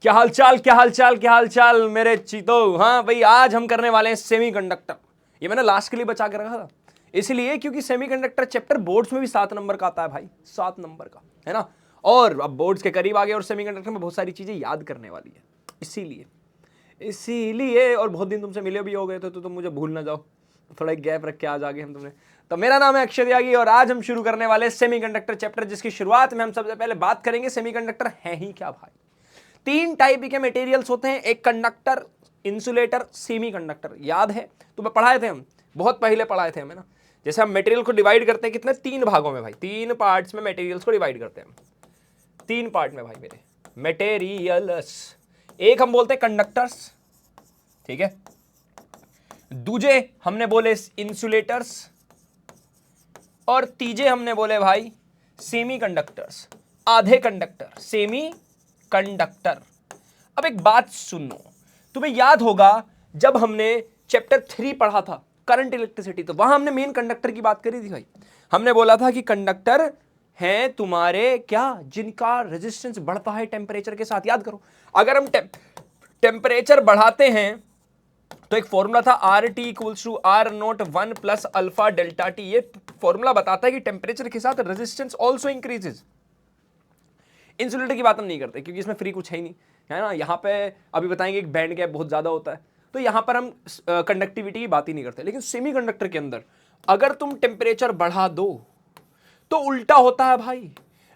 क्या हालचाल, क्या हालचाल, क्या हालचाल मेरे चीतो। हाँ भाई, आज हम करने वाले हैं सेमीकंडक्टर। ये मैंने लास्ट के लिए बचा के रखा था, इसलिए क्योंकि सेमीकंडक्टर चैप्टर बोर्ड्स में भी 7 नंबर का आता है भाई, 7 नंबर का, है ना। और अब बोर्ड्स के करीब आ गए और सेमीकंडक्टर में बहुत सारी चीजें याद करने वाली है, इसीलिए और बहुत दिन तुमसे मिले भी हो गए थे तो तुम मुझे भूल ना जाओ, तो थोड़ा एक गैप रख के आज आ गए हम तुमने। तो मेरा नाम है अक्षय त्यागी और आज हम शुरू करने वाले सेमीकंडक्टर चैप्टर, जिसकी शुरुआत में हम सबसे पहले बात करेंगे सेमीकंडक्टर है ही क्या भाई। 3 टाइप के मटेरियल्स होते हैं, एक कंडक्टर, इंसुलेटर, सेमीकंडक्टर। याद है तुम्हें, पढ़ाए थे हम, बहुत पहले पढ़ाए थे हमें ना। जैसे हम मटेरियल को डिवाइड करते हैं कितने, 3 भागों में भाई, 3 पार्ट्स में मटेरियल्स को डिवाइड करते हैं हम, 3 पार्ट में भाई मेरे मटेरियल्स। एक हम बोलते हैं कंडक्टर्स, ठीक है, दूजे हमने बोले इंसुलेटर्स और तीजे हमने बोले भाई सेमीकंडक्टर्स, आधे कंडक्टर, सेमी कंडक्टर। अब एक बात सुनो, तुम्हें याद होगा जब हमने चैप्टर 3 पढ़ा था करंट इलेक्ट्रिसिटी, तो वहां हमने मेन कंडक्टर की बात करी थी भाई। हमने बोला था कि कंडक्टर हैं तुम्हारे क्या, जिनका रेजिस्टेंस बढ़ता है टेम्परेचर के साथ। याद करो, अगर हम टेम्परेचर बढ़ाते हैं तो एक फॉर्मूला था R T equals to R naught 1 plus alpha delta T. ये फॉर्मूला बताता है कि टेम्परेचर के साथ रेजिस्टेंस ऑल्सो इंक्रीजेज। इंसुलेटर की बात हम नहीं करते क्योंकि इसमें फ्री कुछ है ही नहीं, है ना। यहाँ पे अभी बताएंगे एक बैंड गैप बहुत ज्यादा होता है, तो यहाँ पर हम कंडक्टिविटी की बात ही नहीं करते। लेकिन सेमीकंडक्टर के अंदर अगर तुम टेम्परेचर बढ़ा दो तो उल्टा होता है भाई,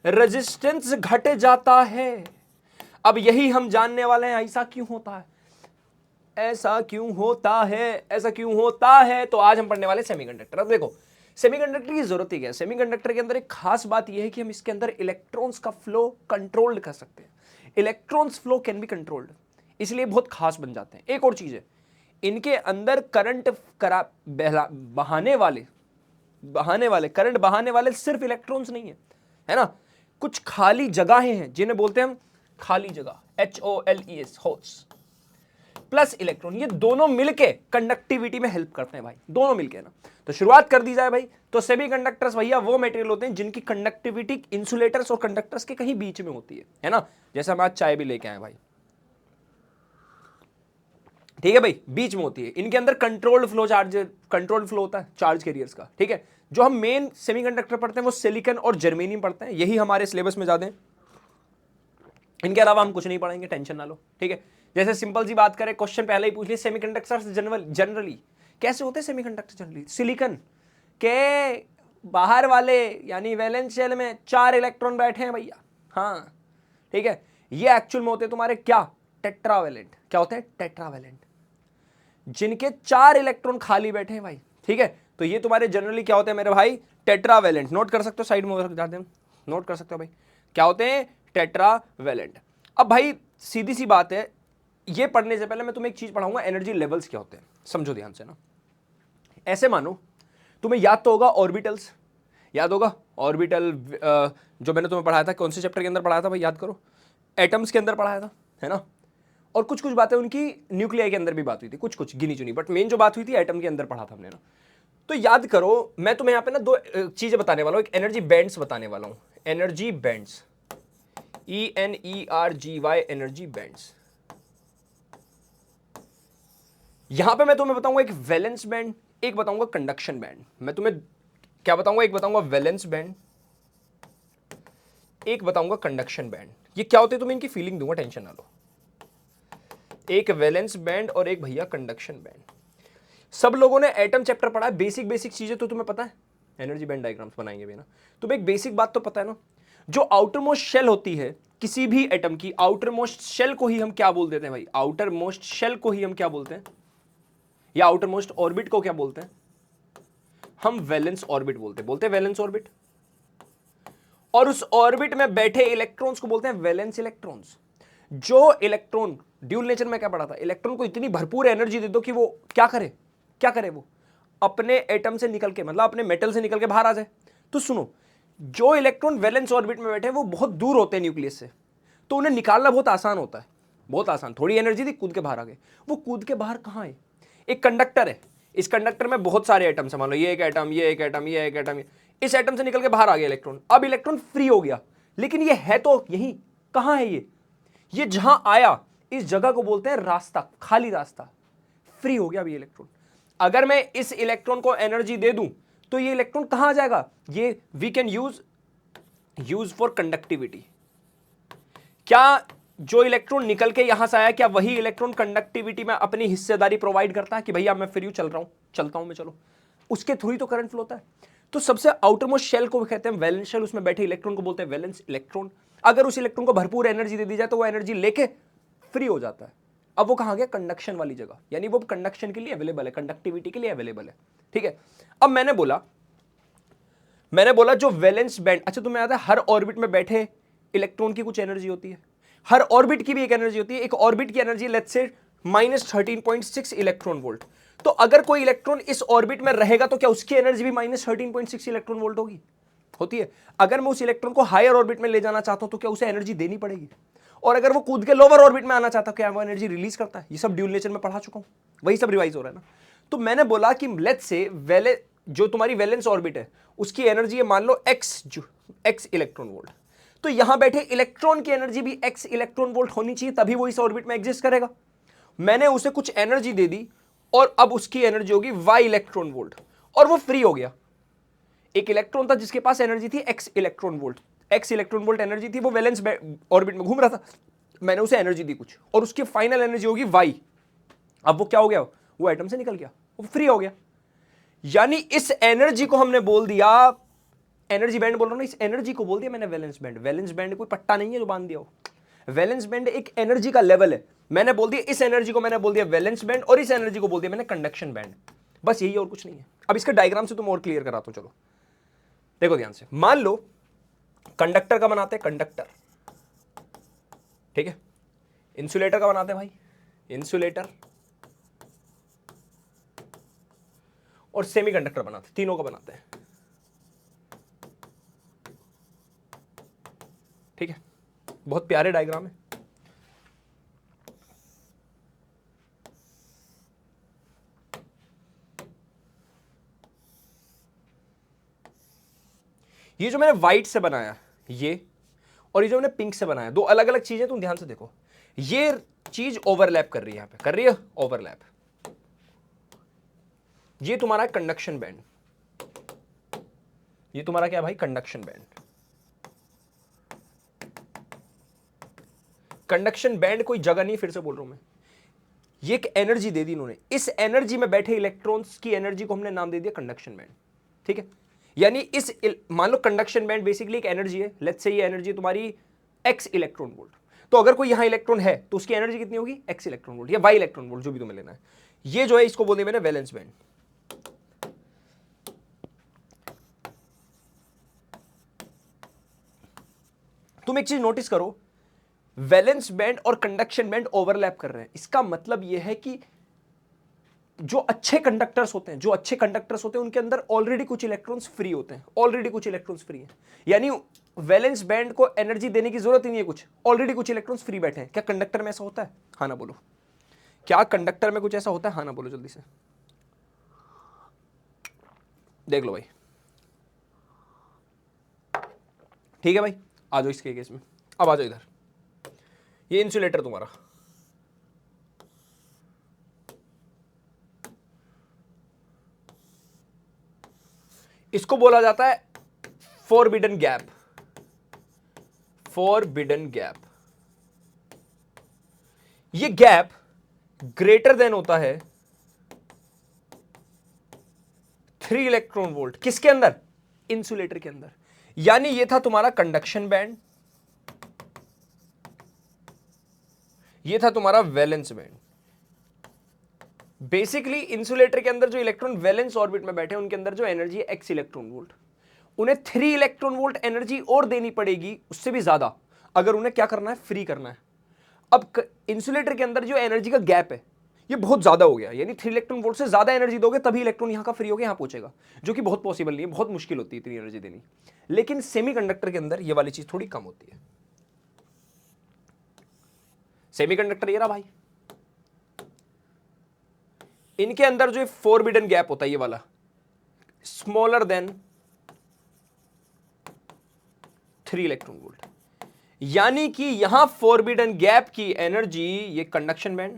रेजिस्टेंस घट जाता है। अब यही हम जानने वाले हैं, ऐसा क्यों होता है, ऐसा क्यों होता है, ऐसा क्यों होता है। तो आज हम पढ़ने वाले सेमीकंडक्टर। अब देखो, सेमीकंडक्टर की जरूरत ही क्या है। सेमीकंडक्टर के अंदर एक खास बात यह है कि हम इसके अंदर इलेक्ट्रॉन्स का फ्लो कंट्रोल्ड कर सकते हैं। Electrons flow can be controlled, इसलिए बहुत खास बन जाते हैं। एक और चीज है, इनके अंदर करंट करंट बहाने वाले सिर्फ इलेक्ट्रॉन्स नहीं है ना। कुछ खाली जगहें हैं जिन्हें बोलते हैं हम खाली जगह, HOLES, होल्स, प्लस इलेक्ट्रॉन। ये दोनों मिलके कंडक्टिविटी में हेल्प करते हैं भाई, दोनों मिलके ना। तो शुरुआत कर दी जाए भाई, तो सेमीकंडक्टर्स भैया वो मटेरियल होते हैं जिनकी कंडक्टिविटी इंसुलेटर्स और कंडक्टर्स के कहीं बीच में होती है ना। जैसे हम आज चाय भी लेके आए भाई, ठीक है भाई, बीच में होती है। इनके अंदर कंट्रोल्ड फ्लो होता है चार्ज कैरियर्स का, ठीक है। जो हम मेन सेमीकंडक्टर पढ़ते हैं वो सिलिकॉन और जर्मेनियम पढ़ते हैं, यही हमारे सिलेबस में ज्यादा है। इनके अलावा हम कुछ नहीं पढ़ेंगे, टेंशन ना लो, ठीक है। जैसे सिंपल सी बात करें, क्वेश्चन पहले ही पूछ लिया, सेमीकंडक्टर्स जनरली कैसे होते हैं। सेमीकंडक्टर जनरली सिलिकॉन के बाहर वाले यानी वैलेंस शेल में 4 इलेक्ट्रॉन बैठे हैं भैया, हाँ ठीक है। ये एक्चुअल में होते हैं तुम्हारे क्या, टेट्रावैलेंट। क्या होते हैं, टेट्रावैलेंट, जिनके 4 इलेक्ट्रॉन खाली बैठे हैं भाई, ठीक है। तो ये तुम्हारे जनरली क्या होते हैं मेरे भाई, टेट्रावैलेंट। नोट कर सकते हो, साइड में रख जाते हैं, नोट कर सकते हो भाई, क्या होते हैं, टेट्रावैलेंट। अब भाई सीधी सी बात है, ये पढ़ने से पहले मैं तुम्हें एक चीज पढ़ाऊंगा, एनर्जी लेवल्स क्या होते हैं, समझो ध्यान से ना। ऐसे मानो तुम्हें याद तो होगा ऑर्बिटल्स, याद होगा ऑर्बिटल, जो मैंने तुम्हें पढ़ाया था, कौन से चैप्टर के अंदर पढ़ाया था भाई, याद करो, एटम्स के अंदर पढ़ाया था, है ना। और कुछ कुछ बातें उनकी न्यूक्लियाई के अंदर भी बात हुई थी, कुछ कुछ गिनी चुनी, बट मेन जो बात हुई थी एटम के अंदर पढ़ा था हमने ना। तो याद करो, मैं तुम्हें यहाँ पे ना 2 चीजें बताने वाला हूँ, एक एनर्जी बैंड्स बताने वाला हूँ, energy bands, ENERGY, energy bands. यहां पे मैं तुम्हें बताऊंगा एक वैलेंस बैंड, एक बताऊंगा कंडक्शन बैंड। मैं तुम्हें क्या बताऊंगा, एक बताऊंगा वैलेंस बैंड, एक बताऊंगा कंडक्शन बैंड। ये क्या होते हैं तुम्हें इनकी फीलिंग दूंगा, टेंशन ना लो। एक वैलेंस बैंड और एक भैया कंडक्शन बैंड। सब लोगों ने एटम चैप्टर पढ़ा है, बेसिक बेसिक चीजें तो तुम्हें पता है, एनर्जी बैंड डायग्राम्स बनाएंगे भी ना। तुम्हें एक बेसिक बात तो पता है ना, जो आउटर मोस्ट शेल होती है किसी भी एटम की, आउटर मोस्ट शेल को ही हम क्या बोल देते हैं भाई, आउटर मोस्ट शेल को ही हम क्या बोलते हैं, या आउटर मोस्ट ऑर्बिट को क्या बोलते हैं, हम वैलेंस ऑर्बिट बोलते हैं वैलेंस ऑर्बिट। और उस ऑर्बिट में बैठे इलेक्ट्रॉन्स को बोलते हैं वैलेंस इलेक्ट्रॉन्स। जो इलेक्ट्रॉन, ड्यूल नेचर में क्या पढ़ा था, इलेक्ट्रॉन को इतनी भरपूर एनर्जी दे दो कि वो क्या करे वो अपने एटम से निकल के, मतलब अपने मेटल से निकल के बाहर आ जाए। तो सुनो, जो इलेक्ट्रॉन वैलेंस ऑर्बिट में बैठे हैं वो बहुत दूर होते हैं न्यूक्लियस से, तो उन्हें निकालना बहुत आसान होता है, बहुत आसान। थोड़ी एनर्जी थी, कूद के बाहर आ गए। वो कूद के बाहर कहाँ है, एक कंडक्टर है, इस कंडक्टर में बहुत सारे एटम्स हैं, मान लो ये एक एटम, ये एक एटम, ये एक एटम, इस एटम से निकल के बाहर आ गया इलेक्ट्रॉन। अब इलेक्ट्रॉन फ्री हो गया, लेकिन ये है तो यही, कहां है ये जहां आया इस जगह को बोलते हैं रास्ता, खाली रास्ता, फ्री हो गया अभी इलेक्ट्रॉन। अगर मैं इस इलेक्ट्रॉन को एनर्जी दे दूं तो ये इलेक्ट्रॉन कहां आ जाएगा, ये we can use for conductivity. क्या जो इलेक्ट्रॉन निकल के यहां से आया, क्या वही इलेक्ट्रॉन कंडक्टिविटी में अपनी हिस्सेदारी प्रोवाइड करता है कि भैया मैं फ्री चल रहा हूं, चलता हूं मैं, चलो, उसके थ्रू ही तो करंट फ्लो होता है। तो सबसे आउटर मोस्ट शेल को कहते हैं वैलेंस शेल, उसमें बैठे इलेक्ट्रॉन को बोलते हैं वैलेंस इलेक्ट्रॉन। अगर उस इलेक्ट्रॉन को भरपूर एनर्जी दे दी जाए तो वो एनर्जी लेके फ्री हो जाता है। अब वो कहां गया, कंडक्शन वाली जगह, यानी वो कंडक्शन के लिए अवेलेबल है, कंडक्टिविटी के लिए अवेलेबल है। ठीक है, अब मैंने बोला जो वैलेंस बैंड, अच्छा तुम्हें याद है हर ऑर्बिट में बैठे इलेक्ट्रॉन की कुछ एनर्जी होती है, हर ऑर्बिट की भी एक एनर्जी होती है। एक ऑर्बिट की energy let's say -13.6 electron volt. तो अगर कोई इलेक्ट्रॉन इस ऑर्बिट में रहेगा तो क्या उसकी एनर्जी भी -13.6 इलेक्ट्रॉन वोल्ट होगी, होती है। अगर मैं उस इलेक्ट्रॉन को हायर ऑर्बिट में ले जाना चाहता हूं तो क्या उसे एनर्जी देनी पड़ेगी, और अगर वो कूद के लोअर ऑर्बिट में आना चाहता है क्या वो एनर्जी रिलीज करता है। ये सब ड्यूल नेचर में पढ़ा चुका हूं, वही सब रिवाइज हो रहा है ना। तो मैंने बोला कि लेट्स से जो तुम्हारी वैलेंस ऑर्बिट है उसकी एनर्जी है मान लो x इलेक्ट्रॉन वोल्ट, तो यहां बैठे इलेक्ट्रॉन की एनर्जी भी x इलेक्ट्रॉन वोल्ट होनी चाहिए, तभी वो इस ऑर्बिट में एग्जिस्ट करेगा। मैंने उसे कुछ एनर्जी दे दी और अब उसकी एनर्जी होगी y इलेक्ट्रॉन वोल्ट, और वो फ्री हो गया। एक इलेक्ट्रॉन था जिसके पास एनर्जी थी x इलेक्ट्रॉन वोल्ट एनर्जी थी, वो वैलेंस ऑर्बिट में घूम रहा था, मैंने उसे एनर्जी दी कुछ, और उसकी फाइनल एनर्जी होगी y। अब वो क्या हो गया, वो एटम से निकल गया, वो फ्री हो गया। यानी इस एनर्जी को हमने बोल दिया, एनर्जी बैंड बोल रहा हूं ना, इस एनर्जी को बोल दिया मैंने वैलेंस बैंड। वैलेंस बैंड कोई पट्टा नहीं है जो बांध दिया हो, वैलेंस बैंड एक एनर्जी का लेवल है। मैंने बोल दिया इस एनर्जी को मैंने बोल दिया वैलेंस बैंड, और इस एनर्जी को बोल दिया मैंने कंडक्शन बैंड, बस यही और कुछ नहीं है। अब इसका डायग्राम से तुम और क्लियर कराता हूं, चलो देखो ध्यान से। मान लो कंडक्टर का बनाते हैं, कंडक्टर, ठीक है, इंसुलेटर का बनाते हैं भाई, इंसुलेटर, और सेमीकंडक्टर बनाते हैं, तीनों का बनाते हैं, ठीक है। बहुत प्यारे डायग्राम है। ये जो मैंने व्हाइट से बनाया ये, और ये जो मैंने पिंक से बनाया, दो अलग अलग चीजें, तुम ध्यान से देखो। ये चीज ओवरलैप कर रही है, यहां पे कर रही है ओवरलैप। ये तुम्हारा कंडक्शन बैंड, ये तुम्हारा क्या है भाई, कंडक्शन बैंड। कंडक्शन बैंड कोई जगह नहीं, फिर से बोल रहा हूं मैं, ये एक एनर्जी दे दी इन्होंने, इस एनर्जी में बैठे इलेक्ट्रॉन्स की एनर्जी को हमने नाम दे दिया कंडक्शन बैंड, ठीक है। यानी इस मान लो कंडक्शन बैंड बेसिकली एक एनर्जी है, लेट्स से ये एनर्जी तुम्हारी x इलेक्ट्रॉन वोल्ट, तो अगर कोई यहां इलेक्ट्रॉन है तो उसकी एनर्जी कितनी होगी, x इलेक्ट्रॉन वोल्ट या y इलेक्ट्रॉन वोल्ट, जो भी तुम्हें लेना है। ये जो है इसको बोल दिया मैंने वैलेंस बैंड। तुम एक चीज नोटिस करो, वैलेंस बैंड और कंडक्शन बैंड ओवरलैप कर रहे हैं। इसका मतलब यह है कि जो अच्छे कंडक्टर्स होते हैं, उनके अंदर ऑलरेडी कुछ इलेक्ट्रॉन्स फ्री होते हैं, ऑलरेडी कुछ इलेक्ट्रॉन्स फ्री हैं। यानी वैलेंस बैंड को एनर्जी देने की जरूरत ही नहीं है, कुछ ऑलरेडी कुछ इलेक्ट्रॉन्स फ्री बैठे हैं। क्या कंडक्टर में ऐसा होता है, हाँ ना बोलो, क्या कंडक्टर में कुछ ऐसा होता है, हाँ ना बोलो जल्दी से, देख लो भाई। ठीक है भाई, आ जाओ इसके केस में, अब आ जाओ इधर। ये इंसुलेटर तुम्हारा, इसको बोला जाता है फॉरबिडन गैप, फॉरबिडन गैप। ये गैप ग्रेटर देन होता है 3 इलेक्ट्रॉन वोल्ट, किसके अंदर, इंसुलेटर के अंदर। यानी ये था तुम्हारा कंडक्शन बैंड, ये था तुम्हारा वैलेंस बैंड। बेसिकली इंसुलेटर के अंदर जो इलेक्ट्रॉन वैलेंस ऑर्बिट में बैठे हैं उनके अंदर जो एनर्जी है x इलेक्ट्रॉन वोल्ट, उन्हें 3 इलेक्ट्रॉन वोल्ट एनर्जी और देनी पड़ेगी, उससे भी ज्यादा, अगर उन्हें क्या करना है, फ्री करना है। अब इंसुलेटर के अंदर जो एनर्जी का गैप है ये बहुत ज्यादा हो गया, यानी 3 इलेक्ट्रॉन वोल्ट से ज्यादा एनर्जी दोगे तभी इलेक्ट्रॉन यहां का फ्री होकर यहां पहुंचेगा, जो कि बहुत पॉसिबल नहीं है, बहुत मुश्किल होती है इतनी एनर्जी देनी। लेकिन सेमीकंडक्टर के अंदर ये वाली चीज थोड़ी कम होती है। सेमीकंडक्टर ये रहा भाई, इनके अंदर जो फॉरबिडन गैप होता है ये वाला, स्मॉलर देन 3 इलेक्ट्रॉन वोल्ट। यानी कि यहां फॉरबिडन गैप की एनर्जी, ये कंडक्शन बैंड,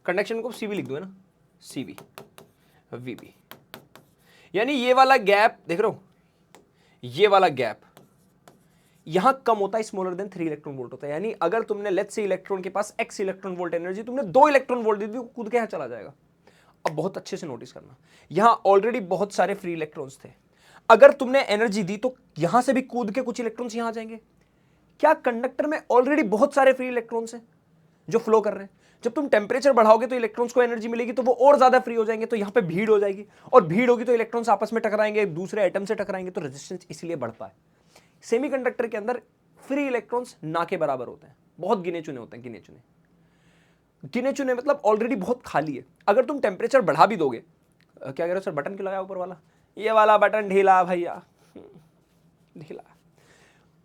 कंडक्शन को सीबी लिख दो है ना, सीबी वीबी, यानी ये वाला गैप देख रहे हो, ये वाला गैप यहां कम होता है, स्मॉलर देन 3 इलेक्ट्रॉन वोल्ट होता है। यानी अगर तुमने लेट्स से इलेक्ट्रॉन के पास x इलेक्ट्रॉन वोल्ट एनर्जी, तुमने 2 इलेक्ट्रॉन वोल्ट दे दी, कूद के यहां चला जाएगा। अब बहुत अच्छे से नोटिस करना, यहां ऑलरेडी बहुत सारे फ्री इलेक्ट्रॉन्स थे, अगर तुमने एनर्जी दी तो यहां से भी कूद के कुछ इलेक्ट्रॉन्स यहां आ जाएंगे। क्या कंडक्टर में ऑलरेडी बहुत सारे फ्री इलेक्ट्रॉन्स हैं जो फ्लो कर रहे हैं? जब तुम टेम्परेचर बढ़ाओगे तो इलेक्ट्रॉन्स को एनर्जी मिलेगी, तो वो और ज्यादा फ्री हो जाएंगे, तो यहां पे भीड़ हो जाएगी, और भीड़ होगी तो इलेक्ट्रॉन्स आपस में टकराएंगे, दूसरे एटम से टकराएंगे, तो रेजिस्टेंस इसलिए बढ़ता है। सेमीकंडक्टर के अंदर फ्री इलेक्ट्रॉन्स ना के बराबर होते हैं, बहुत गिने चुने होते हैं, गिने चुने, गिने चुने मतलब ऑलरेडी बहुत खाली है। अगर तुम टेम्परेचर बढ़ा भी दोगे, क्या कह रहे हो सर, बटन क्यों लगाया ऊपर वाला, ये वाला बटन ढीला भैया, ढीला,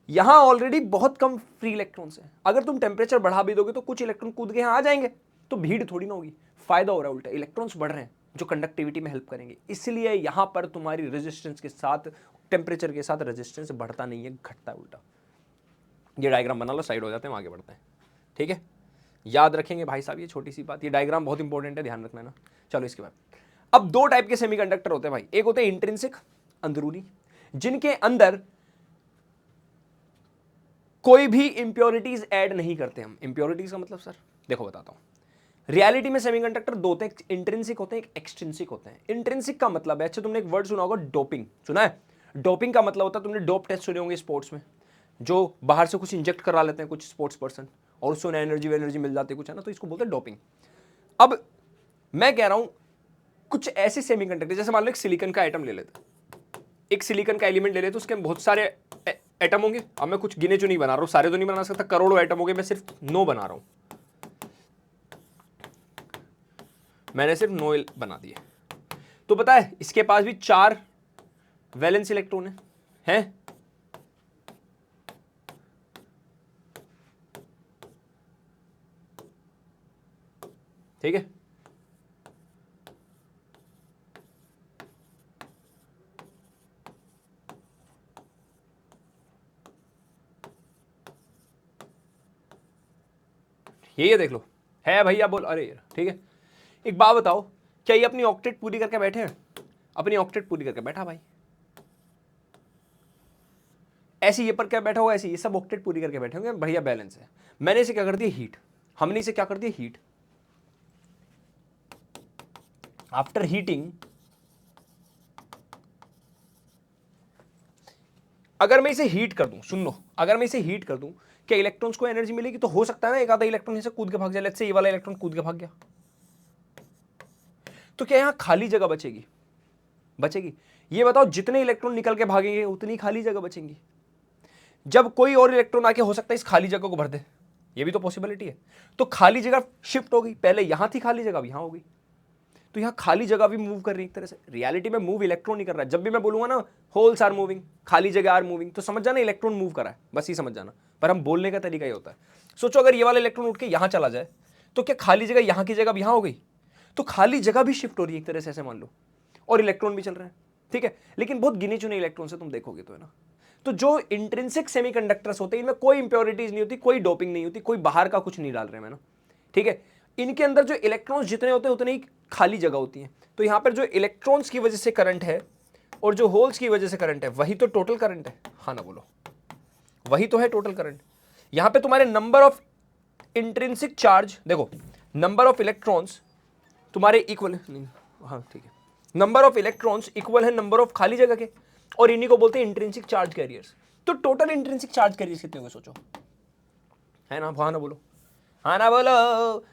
यहां ऑलरेडी बहुत कम फ्री इलेक्ट्रॉन्स हैं, अगर तुम टेम्परेचर बढ़ा भी दोगे तो कुछ इलेक्ट्रॉन कूद के यहां आ जाएंगे, तो भीड़ थोड़ी ना होगी, फायदा हो रहा है, उल्टा इलेक्ट्रॉन्स बढ़ रहे हैं जो कंडक्टिविटी में हेल्प करेंगे। इसलिए यहां पर तुम्हारी रेजिस्टेंस के साथ, टेम्परेचर के साथ रेजिस्टेंस बढ़ता नहीं है, घटता है उल्टा। ये डायग्राम बना लो, साइड हो जाते हैं, आगे बढ़ते हैं, ठीक है, याद रखेंगे भाई साहब, ये छोटी सी बात, ये डायग्राम बहुत इंपॉर्टेंट है, ध्यान रखना है ना। चलो इसके बाद अब 2 टाइप के सेमीकंडक्टर होते हैं भाई, एक होते हैं इंट्रिंसिक, अंदरूनी, जिनके अंदर कोई भी इंप्योरिटीज ऐड नहीं करते हम। इंप्योरिटीज का मतलब सर देखो बताता हूं, रियलिटी में सेमीकंडक्टर 2 होते हैं, इंट्रिंसिक होते हैं, एक एक्सट्रिंसिक होते हैं। इंट्रिंसिक का मतलब है, अच्छा तुमने एक वर्ड सुना होगा डोपिंग, सुना है? डोपिंग का मतलब होता है, तुमने डोप टेस्ट सुने होंगे स्पोर्ट्स में, जो बाहर से कुछ इंजेक्ट करा लेते हैं कुछ स्पोर्ट्स पर्सन और उससे उन्हें एनर्जी मिल जाती है कुछ, है ना, तो इसको बोलते हैं डोपिंग। अब मैं कह रहा हूं कुछ ऐसे सेमीकंडक्टर, जैसे मान लो एक सिलिकॉन का एटम ले लेते, एक सिलिकॉन का एलिमेंट ले लेते, उसके बहुत सारे एटम होंगे। अब मैं कुछ गिने चुने बना रहा हूं, सारे तो नहीं बना सकता, करोड़ों एटम होंगे, मैं सिर्फ 9 बना रहा हूं, मैंने सिर्फ 9 बना दिए। तो पता है इसके पास भी 4 वैलेंस इलेक्ट्रॉन है? ठीक है, ये देख लो, है भैया बोल, अरे यार ठीक है। एक बात बताओ, क्या ये अपनी ऑक्टेट पूरी करके बैठे हैं? अपनी ऑक्टेट पूरी करके बैठा भाई, ऐसे ये पर क्या बैठा हुआ, ऐसे ये सब ऑक्टेट पूरी करके बैठे होंगे, भैया बैलेंस है। मैंने इसे क्या कर दिया, हीट, हमने इसे क्या कर दिया, हीट। आफ्टर हीटिंग, अगर मैं इसे हीट कर दूं, सुन लो, अगर मैं इसे हीट कर दूं, क्या इलेक्ट्रॉन्स को एनर्जी मिलेगी? तो हो सकता है ना एक आधा इलेक्ट्रॉन इसे कूद के भाग जाए, लेट्स से ये वाला इलेक्ट्रॉन कूद के भाग गया, तो क्या यहां खाली जगह बचेगी? बचेगी। ये बताओ, जितने इलेक्ट्रॉन निकल के भागेंगे उतनी खाली जगह बचेंगी। जब कोई और इलेक्ट्रॉन आके हो सकता है इस खाली जगह को भर दे, ये भी तो पॉसिबिलिटी है, तो खाली जगह शिफ्ट हो गई, पहले यहां थी खाली जगह, अब यहां हो गई, तो यहां खाली जगह भी मूव कर रही है एक तरह से। रियलिटी में मूव इलेक्ट्रॉन नहीं कर रहा है। जब भी मैं बोलूंगा ना होल्स आर मूविंग, खाली जगह आर मूविंग, तो समझ जाना इलेक्ट्रॉन मूव कर रहा है, बस ये समझ जाना। पर हम बोलने का तरीका ये होता है, सोचो अगर ये वाला इलेक्ट्रॉन उठ के यहां चला जाए, तो क्या खाली जगह यहां की जगह अब यहां हो गई? तो खाली जगह भी शिफ्ट हो रही है एक तरह से, ऐसे मान लो, और इलेक्ट्रॉन भी चल रहे हैं, ठीक है, लेकिन बहुत गिने चुने इलेक्ट्रॉन से तुम देखोगे तो, है ना। तो जो इंट्रिंसिक सेमीकंडक्टर्स होते हैं, इनमें कोई इंप्योरिटीज नहीं होती, कोई डोपिंग नहीं होती, कोई बाहर का कुछ नहीं डाल रहे हैं ना, ठीक है। इनके अंदर जो इलेक्ट्रॉन्स जितने होते हैं उतनी ही खाली जगह होती है। तो यहां पर जो इलेक्ट्रॉन्स की वजह से करंट है और जो होल्स की वजह से करंट है, वही तो टोटल करंट है, हाँ ना बोलो, वही तो है टोटल करंट। यहां पे तुम्हारे नंबर ऑफ इंट्रिंसिक चार्ज देखो, नंबर ऑफ इलेक्ट्रॉन्स तुम्हारे इक्वल नहीं, हाँ ठीक है, नंबर ऑफ इलेक्ट्रॉन्स इक्वल है नंबर ऑफ खाली जगह के, और इन्हीं को बोलते हैं इंट्रिंसिक चार्ज कैरियर्स। तो टोटल इंट्रिंसिक चार्ज कैरियर्स कितने होंगे सोचो, है ना, हाँ ना बोलो, हाँ ना बोलो,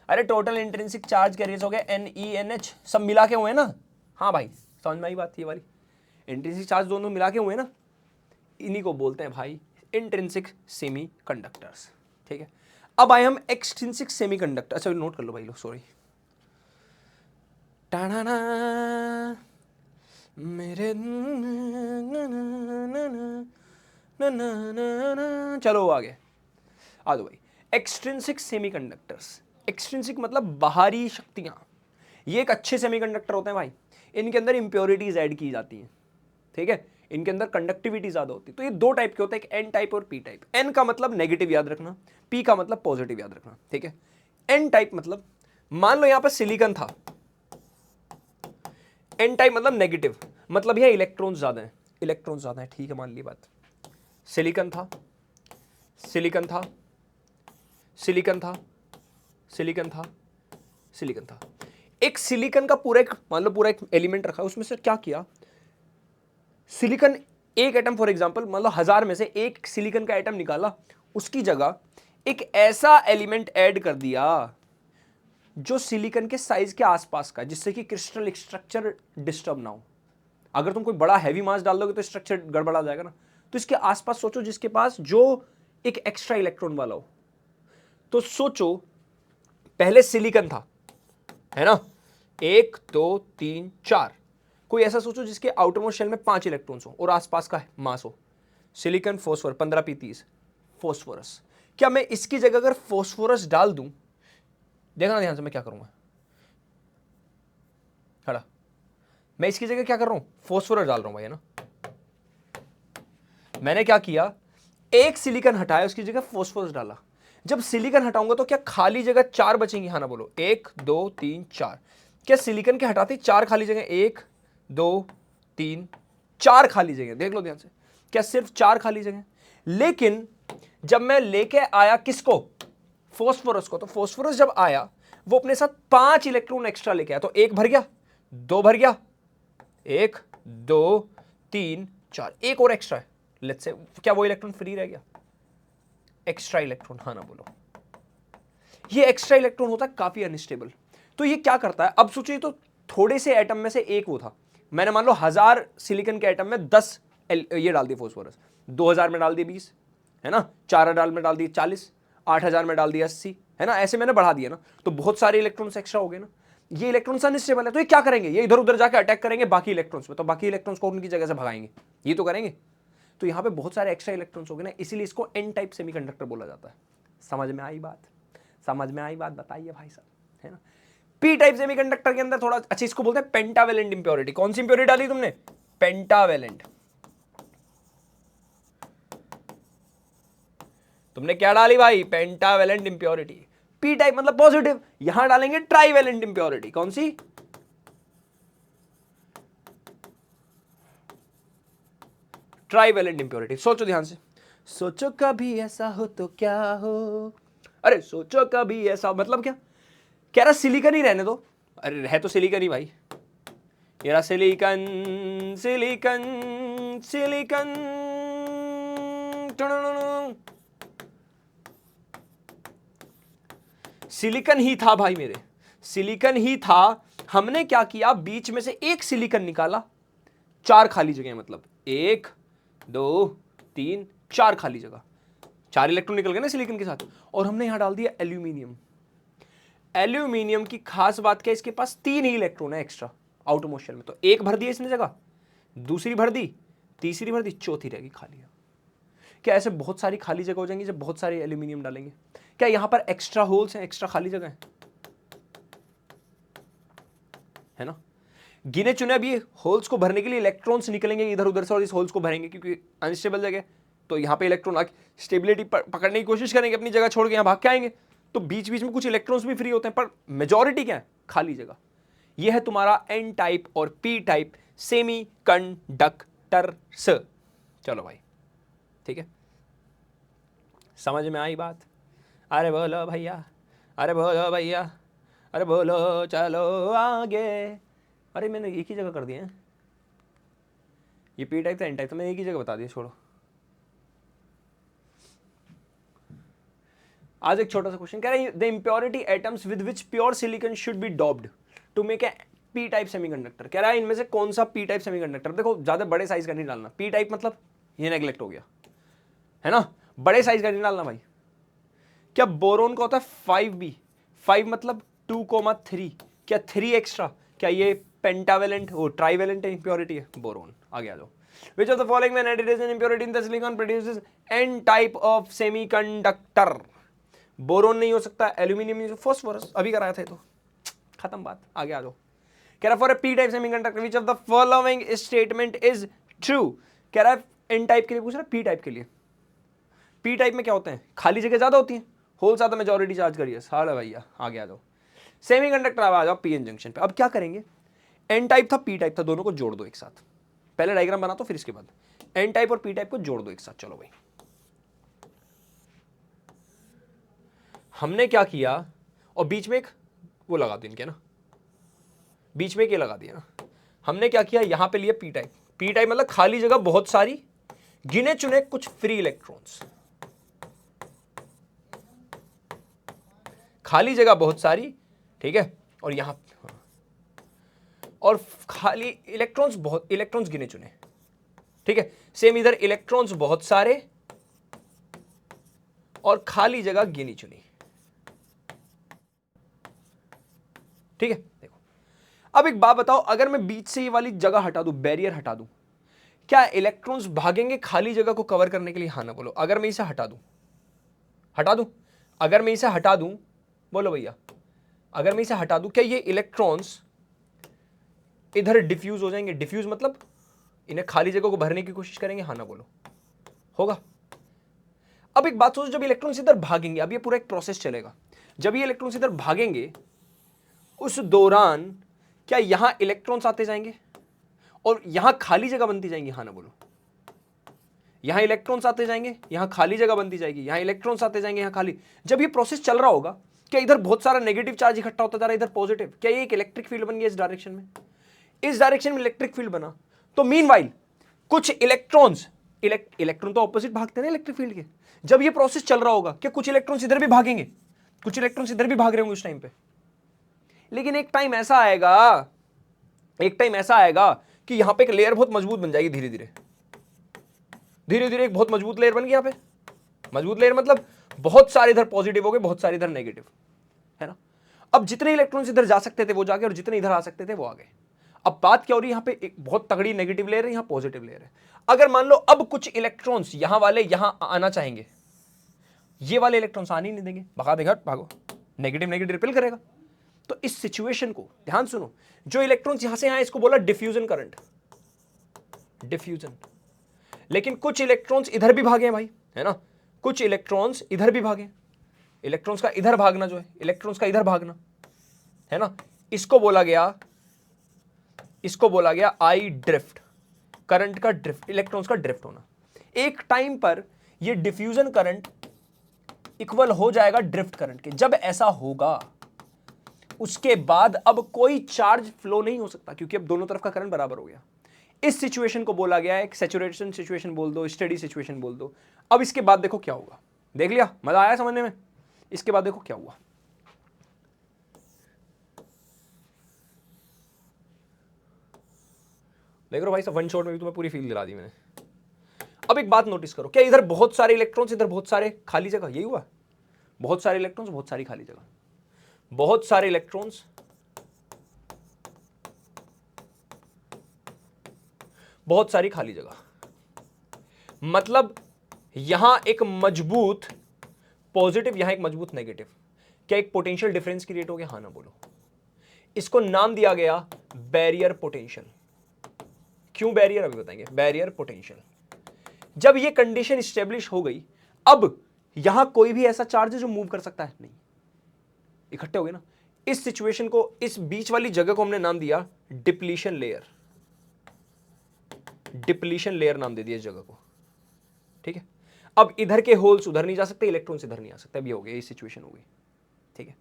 अरे टोटल इंट्रिंसिक चार्ज कैरियर्स हो गए NeNH, सब मिला के हुए ना, हाँ भाई समझ में आई बात, ये वाली इंट्रिंसिक चार्ज दोनों मिला के हुए ना, इन्हीं को बोलते हैं भाई इंट्रिंसिक सेमीकंडक्टर्स, ठीक है। अब आए हम एक्सट्रिंसिक सेमीकंडक्टर, अच्छा नोट कर लो भाई लोग, सॉरी, टाना मेरे चलो आगे आ दो भाई। एक्सट्रिंसिक सेमीकंडक्टर्स, एक्सट्रिंसिक मतलब बाहरी शक्तियां, ये एक अच्छे सेमीकंडक्टर होते हैं भाई, इनके अंदर इंप्योरिटीज ऐड की जाती हैं, ठीक है, इनके अंदर कंडक्टिविटी ज्यादा होती है। तो ये दो टाइप के होते हैं, एक एन टाइप और पी टाइप। एन का मतलब नेगेटिव याद रखना, पी का मतलब पॉजिटिव याद रखना, ठीक है। एन टाइप मतलब मान लो यहां पर सिलिकॉन था, एन टाइप मतलब नेगेटिव, मतलब यह इलेक्ट्रॉन ज्यादा है, इलेक्ट्रॉन ज्यादा है, ठीक है, मान ली बात। सिलिकॉन था, सिलिकॉन था, सिलिकॉन था, सिलिकॉन था, सिलिकॉन था। एक सिलिकॉन का पूरा एक मान लो पूरा एक एलिमेंट रखा, उसमें से क्या किया, सिलिकॉन एक एटम फॉर एग्जांपल मान लो 1000 में से एक सिलिकॉन का एटम निकाला, उसकी जगह एक ऐसा एलिमेंट ऐड कर दिया जो सिलिकॉन के साइज के आसपास का, जिससे कि क्रिस्टल स्ट्रक्चर डिस्टर्ब ना हो। अगर तुम कोई बड़ा हैवी मास डाल दोगे तो स्ट्रक्चर गड़बड़ा जाएगा ना। तो इसके आसपास सोचो जिसके पास जो एक एक्स्ट्रा इलेक्ट्रॉन वाला हो। तो सोचो पहले सिलिकॉन था, है ना, 1 2 3 4। कोई ऐसा सोचो जिसके आउटरमोस्ट शेल में 5 इलेक्ट्रॉन्स हो और आसपास का मास हो। Silicon, phosphor, 15p30 phosphorus. क्या मैं इसकी जगह अगर फॉस्फोरस डाल दूं, देखना ध्यान से मैं क्या करूंगा, खड़ा, मैं इसकी जगह क्या कर रहा हूं, फॉस्फोरस डाल रहा हूं भाई, है ना। मैंने क्या किया, एक सिलिकॉन हटाया, उसकी जगह फॉस्फोरस डाला। जब सिलिकॉन हटाऊंगा तो क्या खाली जगह 4 बचेंगी, हाँ ना बोलो, 1 2 3 4। क्या सिलिकॉन के हटाते 4 खाली जगह, 1 2 3 4 खाली जगह, देख लो ध्यान से, क्या सिर्फ 4 खाली जगह। लेकिन जब मैं लेके आया किसको, फॉस्फोरस को, तो फॉस्फोरस जब आया वो अपने साथ 5 इलेक्ट्रॉन एक्स्ट्रा लेके आया। तो 1 भर गया, 2 भर गया, 1 2 3 4, एक और एक्स्ट्रा है, लेट्स से, क्या वो इलेक्ट्रॉन फ्री रह गया, एक्स्ट्रा इलेक्ट्रॉन, हाँ ना बोलो। ये एक्स्ट्रा इलेक्ट्रॉन होता है काफी अनस्टेबल। तो ये क्या करता है, अब सोचिए, तो थोड़े से एटम में से एक वो था, मैंने मान लो 1000 सिलिकॉन के एटम में 10 ये डाल दिए फॉस्फोरस, 2000 में डाल दिए 20, है ना, 4000 में डाल दिए 40, 8000 में डाल दिया 80, है ना, ऐसे मैंने बढ़ा दिया ना, तो बहुत सारे इलेक्ट्रॉन्स एक्स्ट्रा हो गए ना। ये इलेक्ट्रॉन्स अनस्टेबल है, तो ये क्या करेंगे, ये इधर उधर जाकर अटैक करेंगे बाकी इलेक्ट्रॉन्स पे, तो बाकी इलेक्ट्रॉन्स को उनकी जगह से भगाएंगे, ये तो करेंगे। तो यहाँ पे बहुत सारे एक्स्ट्रा इलेक्ट्रॉन्स हो गए ना, इसीलिए इसको एन टाइप सेमीकंडक्टर बोला जाता है। समझ में आई बात, समझ में आई बात, बताइए भाई साहब, है ना। पी टाइप सेमीकंडक्टर के अंदर थोड़ा अच्छा, इसको बोलते हैं पेंटावेलेंट इंप्योरिटी। कौन सी इंप्योरिटी डाली तुमने, पेंटावेलेंट। तुमने क्या डाली भाई, पेंटावेलेंट इंप्योरिटी। पी टाइप मतलब पॉजिटिव, यहां डालेंगे ट्राइवेलेंट इंप्योरिटी। कौन सी, ट्राइवेलेंट इंप्योरिटी। सोचो ध्यान से, सोचो कभी ऐसा हो तो क्या हो, अरे सोचो कभी ऐसा, मतलब क्या कह रहा, सिलिकॉन ही रहने दो, अरे है तो सिलिकॉन ही भाई, ये रहा सिलिकॉन, सिलिकॉन, सिलिकॉन, सिलिकॉन ही था भाई मेरे, सिलिकॉन ही था। हमने क्या किया, बीच में से एक सिलिकॉन निकाला, 4 खाली जगह, मतलब 1 2 3 4 खाली जगह, 4 इलेक्ट्रॉन निकल गए ना सिलिकॉन के साथ, और हमने यहां डाल दिया एल्यूमिनियम। एल्यूमिनियम की खास बात क्या है, इसके पास 3 ही इलेक्ट्रॉन है एक्स्ट्रा आउटरमोस्ट शेल में, तो एक भर दिया इसने जगह, दूसरी भर दी, तीसरी भर दी, चौथी रहेगी खाली। क्या ऐसे बहुत सारी खाली जगह हो जाएंगी जब बहुत सारे एल्यूमिनियम डालेंगे। क्या यहां पर एक्स्ट्रा होल्स हैं, एक्स्ट्रा खाली जगह है ना। गिने चुने अब ये होल्स को भरने के लिए इलेक्ट्रॉन्स निकलेंगे इधर उधर से और इस होल्स को भरेंगे, क्योंकि अनस्टेबल जगह, तो यहाँ पे इलेक्ट्रॉन आके स्टेबिलिटी पकड़ने की कोशिश करेंगे, अपनी जगह छोड़ के यहाँ भाग के आएंगे, तो बीच बीच में कुछ इलेक्ट्रॉन्स भी फ्री होते हैं, पर मेजॉरिटी क्या है, खाली जगह। यह है तुम्हारा एन टाइप और पी टाइप सेमी कंडक्टर्स। चलो भाई, ठीक है, समझ में आई बात, अरे बोलो भैया, अरे बोलो भैया, अरे बोलो चलो आगे। अरे मैंने एक ही जगह कर दिया है, ये पी टाइप था एन टाइप, तो मैंने एक ही जगह बता दिया, छोड़ो। आज एक छोटा सा क्वेश्चन कह रहा है, the impurity atoms with which pure silicon should be doped to make a P type semiconductor. कह रहा है इनमें से कौन सा पी टाइप सेमीकंडक्टर, देखो ज्यादा बड़े साइज का नहीं डालना, पी टाइप मतलब ये नेग्लेक्ट हो गया, है ना, बड़े साइज का नहीं डालना भाई। क्या बोरोन का होता है 5b, 5 मतलब 2,3, क्या 3 एक्स्ट्रा, क्या ये पेंटावेलेंट वो ट्राइवेलेंट इंप्योरिटी है, बोरोन। आगे आ जाओ, which of the following when added as an impurity in the silicon produces n type of semiconductor। Boron नहीं हो सकता, एल्यूमिनियम नहीं, फॉस्फोरस, अभी कराया था तो खत्म बात। आगे आ जाओ, कह रहा for a P type semiconductor which of the following statement is true, कह रहा है एन टाइप के लिए पूछ रहा है, पी टाइप के लिए। पी टाइप में क्या होते हैं, खाली जगह ज्यादा होती है, होल ज्यादा मेजॉरिटी चार्ज करिए। साला भैया आगे आ जाओ, सेमीकंडक्टर आ जाओ पी एन जंक्शन पे। अब क्या करेंगे, एन टाइप था पी टाइप था, दोनों को जोड़ दो एक साथ। पहले डायग्राम बना तो फिर इसके बाद एन टाइप और पी टाइप को जोड़ दो एक साथ। चलो भाई, हमने क्या किया, और बीच में एक वो लगा दो इनके ना, बीच में एक ये लगा दिया ना। हमने क्या किया, यहां पे लिया पी टाइप। पी टाइप मतलब खाली जगह बहुत सारी, गिने चुने कुछ फ्री इलेक्ट्रॉन्स, खाली जगह बहुत सारी, ठीक है, और यहां और खाली इलेक्ट्रॉन्स बहुत, इलेक्ट्रॉन्स गिने चुने, ठीक है। सेम इधर इलेक्ट्रॉन्स बहुत सारे और खाली जगह गिनी चुनी, ठीक है। देखो अब एक बात बताओ, अगर मैं बीच से ये वाली जगह हटा दूं, बैरियर हटा दूं, क्या इलेक्ट्रॉन्स भागेंगे खाली जगह को कवर करने के लिए? हाँ ना बोलो। अगर मैं इसे हटा दूं, हटा दूं, अगर मैं इसे हटा दूं, बोलो भैया, अगर मैं इसे हटा दूं, क्या ये इलेक्ट्रॉन्स इधर डिफ्यूज हो जाएंगे? डिफ्यूज मतलब इन्हें खाली जगह को भरने की कोशिश करेंगे, हाँ ना बोलो, होगा। अब एक बात सोचो, जब इलेक्ट्रॉन्स इधर भागेंगे, अब ये पूरा एक प्रोसेस चलेगा, जब ये इलेक्ट्रॉन्स इधर भागेंगे उस दौरान क्या यहां इलेक्ट्रॉन्स आते जाएंगे और यहां खाली जगह बनती जाएंगी? हाँ ना बोलो। यहां इलेक्ट्रॉन्स आते जाएंगे, यहां खाली जगह बनती जाएगी, यहां इलेक्ट्रॉन्स आते जाएंगे, यहां खाली। जब ये प्रोसेस चल रहा होगा, क्या इधर बहुत सारा नेगेटिव चार्ज इकट्ठा होता जा रहा है, इधर पॉजिटिव, क्या ये एक इलेक्ट्रिक फील्ड बन गया इस डायरेक्शन में? इस डायरेक्शन में इलेक्ट्रिक फील्ड बना, तो मीनवाइल कुछ इलेक्ट्रॉन्स, इलेक्ट्रॉन तो ऑपोजिट भागते हैं ना इलेक्ट्रिक फील्ड के। जब ये प्रोसेस चल रहा होगा, क्या कुछ इलेक्ट्रॉन्स इधर भी भागेंगे, कुछ इलेक्ट्रॉन्स इधर भी भाग रहे होंगे उस टाइम पे। लेकिन एक टाइम ऐसा आएगा, एक टाइम ऐसा आएगा कि यहां पे एक लेयर बहुत मजबूत बन जाएगी, धीरे धीरे धीरे धीरे एक बहुत मजबूत लेयर बन गई। यहां पे मजबूत लेयर मतलब बहुत सारे इधर पॉजिटिव हो गए, बहुत सारे इधर नेगेटिव, है ना। अब जितने इलेक्ट्रॉन्स इधर जा सकते थे वो जा गए, और जितने इधर आ सकते थे वो आ गए। अब बात क्या हो रही है, यहां पे एक बहुत तगड़ी नेगेटिव लेयर है, यहां पॉजिटिव लेयर है। अगर मान लो अब कुछ इलेक्ट्रॉन्स यहां वाले यहां आना चाहेंगे, ये वाले इलेक्ट्रॉन्स आने ही नहीं देंगे, भगा देगा, भागो, नेगेटिव नेगेटिव रिपेल करेगा। तो इस सिचुएशन को ध्यान सुनो, जो इलेक्ट्रॉन्स यहां से आए इसको बोला डिफ्यूजन करंट, डिफ्यूजन। लेकिन कुछ इलेक्ट्रॉन्स इधर भी भागे भाई, है ना, कुछ इलेक्ट्रॉन्स इधर भी भागे। इलेक्ट्रॉन्स का इधर भागना जो है, इलेक्ट्रॉन्स का इधर भागना, है ना, इसको बोला गया, इसको बोला गया आई ड्रिफ्ट, करंट का ड्रिफ्ट, इलेक्ट्रॉन्स का ड्रिफ्ट होना। एक टाइम पर ये डिफ्यूजन करंट इक्वल हो जाएगा ड्रिफ्ट करंट के। जब ऐसा होगा उसके बाद अब कोई चार्ज फ्लो नहीं हो सकता, क्योंकि अब दोनों तरफ का करंट बराबर हो गया। इस सिचुएशन को बोला गया है, एक सैचुरेशन सिचुएशन बोल दो, स्टेडी सिचुएशन बोल दो। अब इसके बाद देखो क्या होगा, देख लिया, मजा आया समझने में? इसके बाद देखो क्या हुआ। देख रहे भाई साहब, वन शॉट में भी तुम्हें पूरी फील दिला दी मैंने। अब एक बात नोटिस करो, क्या इधर बहुत सारे इलेक्ट्रॉन्स, इधर बहुत सारे खाली जगह, यही हुआ? बहुत सारे इलेक्ट्रॉन्स, बहुत सारी खाली जगह, बहुत सारे इलेक्ट्रॉन्स, बहुत सारी खाली जगह। मतलब यहां एक मजबूत पॉजिटिव, यहां एक मजबूत नेगेटिव। क्या एक पोटेंशियल डिफरेंस क्रिएट हो गया? हाँ ना बोलो। इसको नाम दिया गया बैरियर पोटेंशियल। क्यों बैरियर, अभी बताएंगे। Barrier potential. जब ये कंडीशन स्टेब्लिश हो गई, अब यहां कोई भी ऐसा चार्ज है जो मूव कर सकता है? नहीं, इकट्ठे हो गए ना। इस सिचुएशन को, इस बीच वाली जगह को हमने नाम दिया डिप्लीशन लेयर। डिप्लीशन लेयर नाम दे दिया इस जगह को, ठीक है। अब इधर के होल्स उधर नहीं जा सकते, इलेक्ट्रॉन्स इधर नहीं आ सकते। अब ये हो गया, ये सिचुएशन हो गई, ठीक है।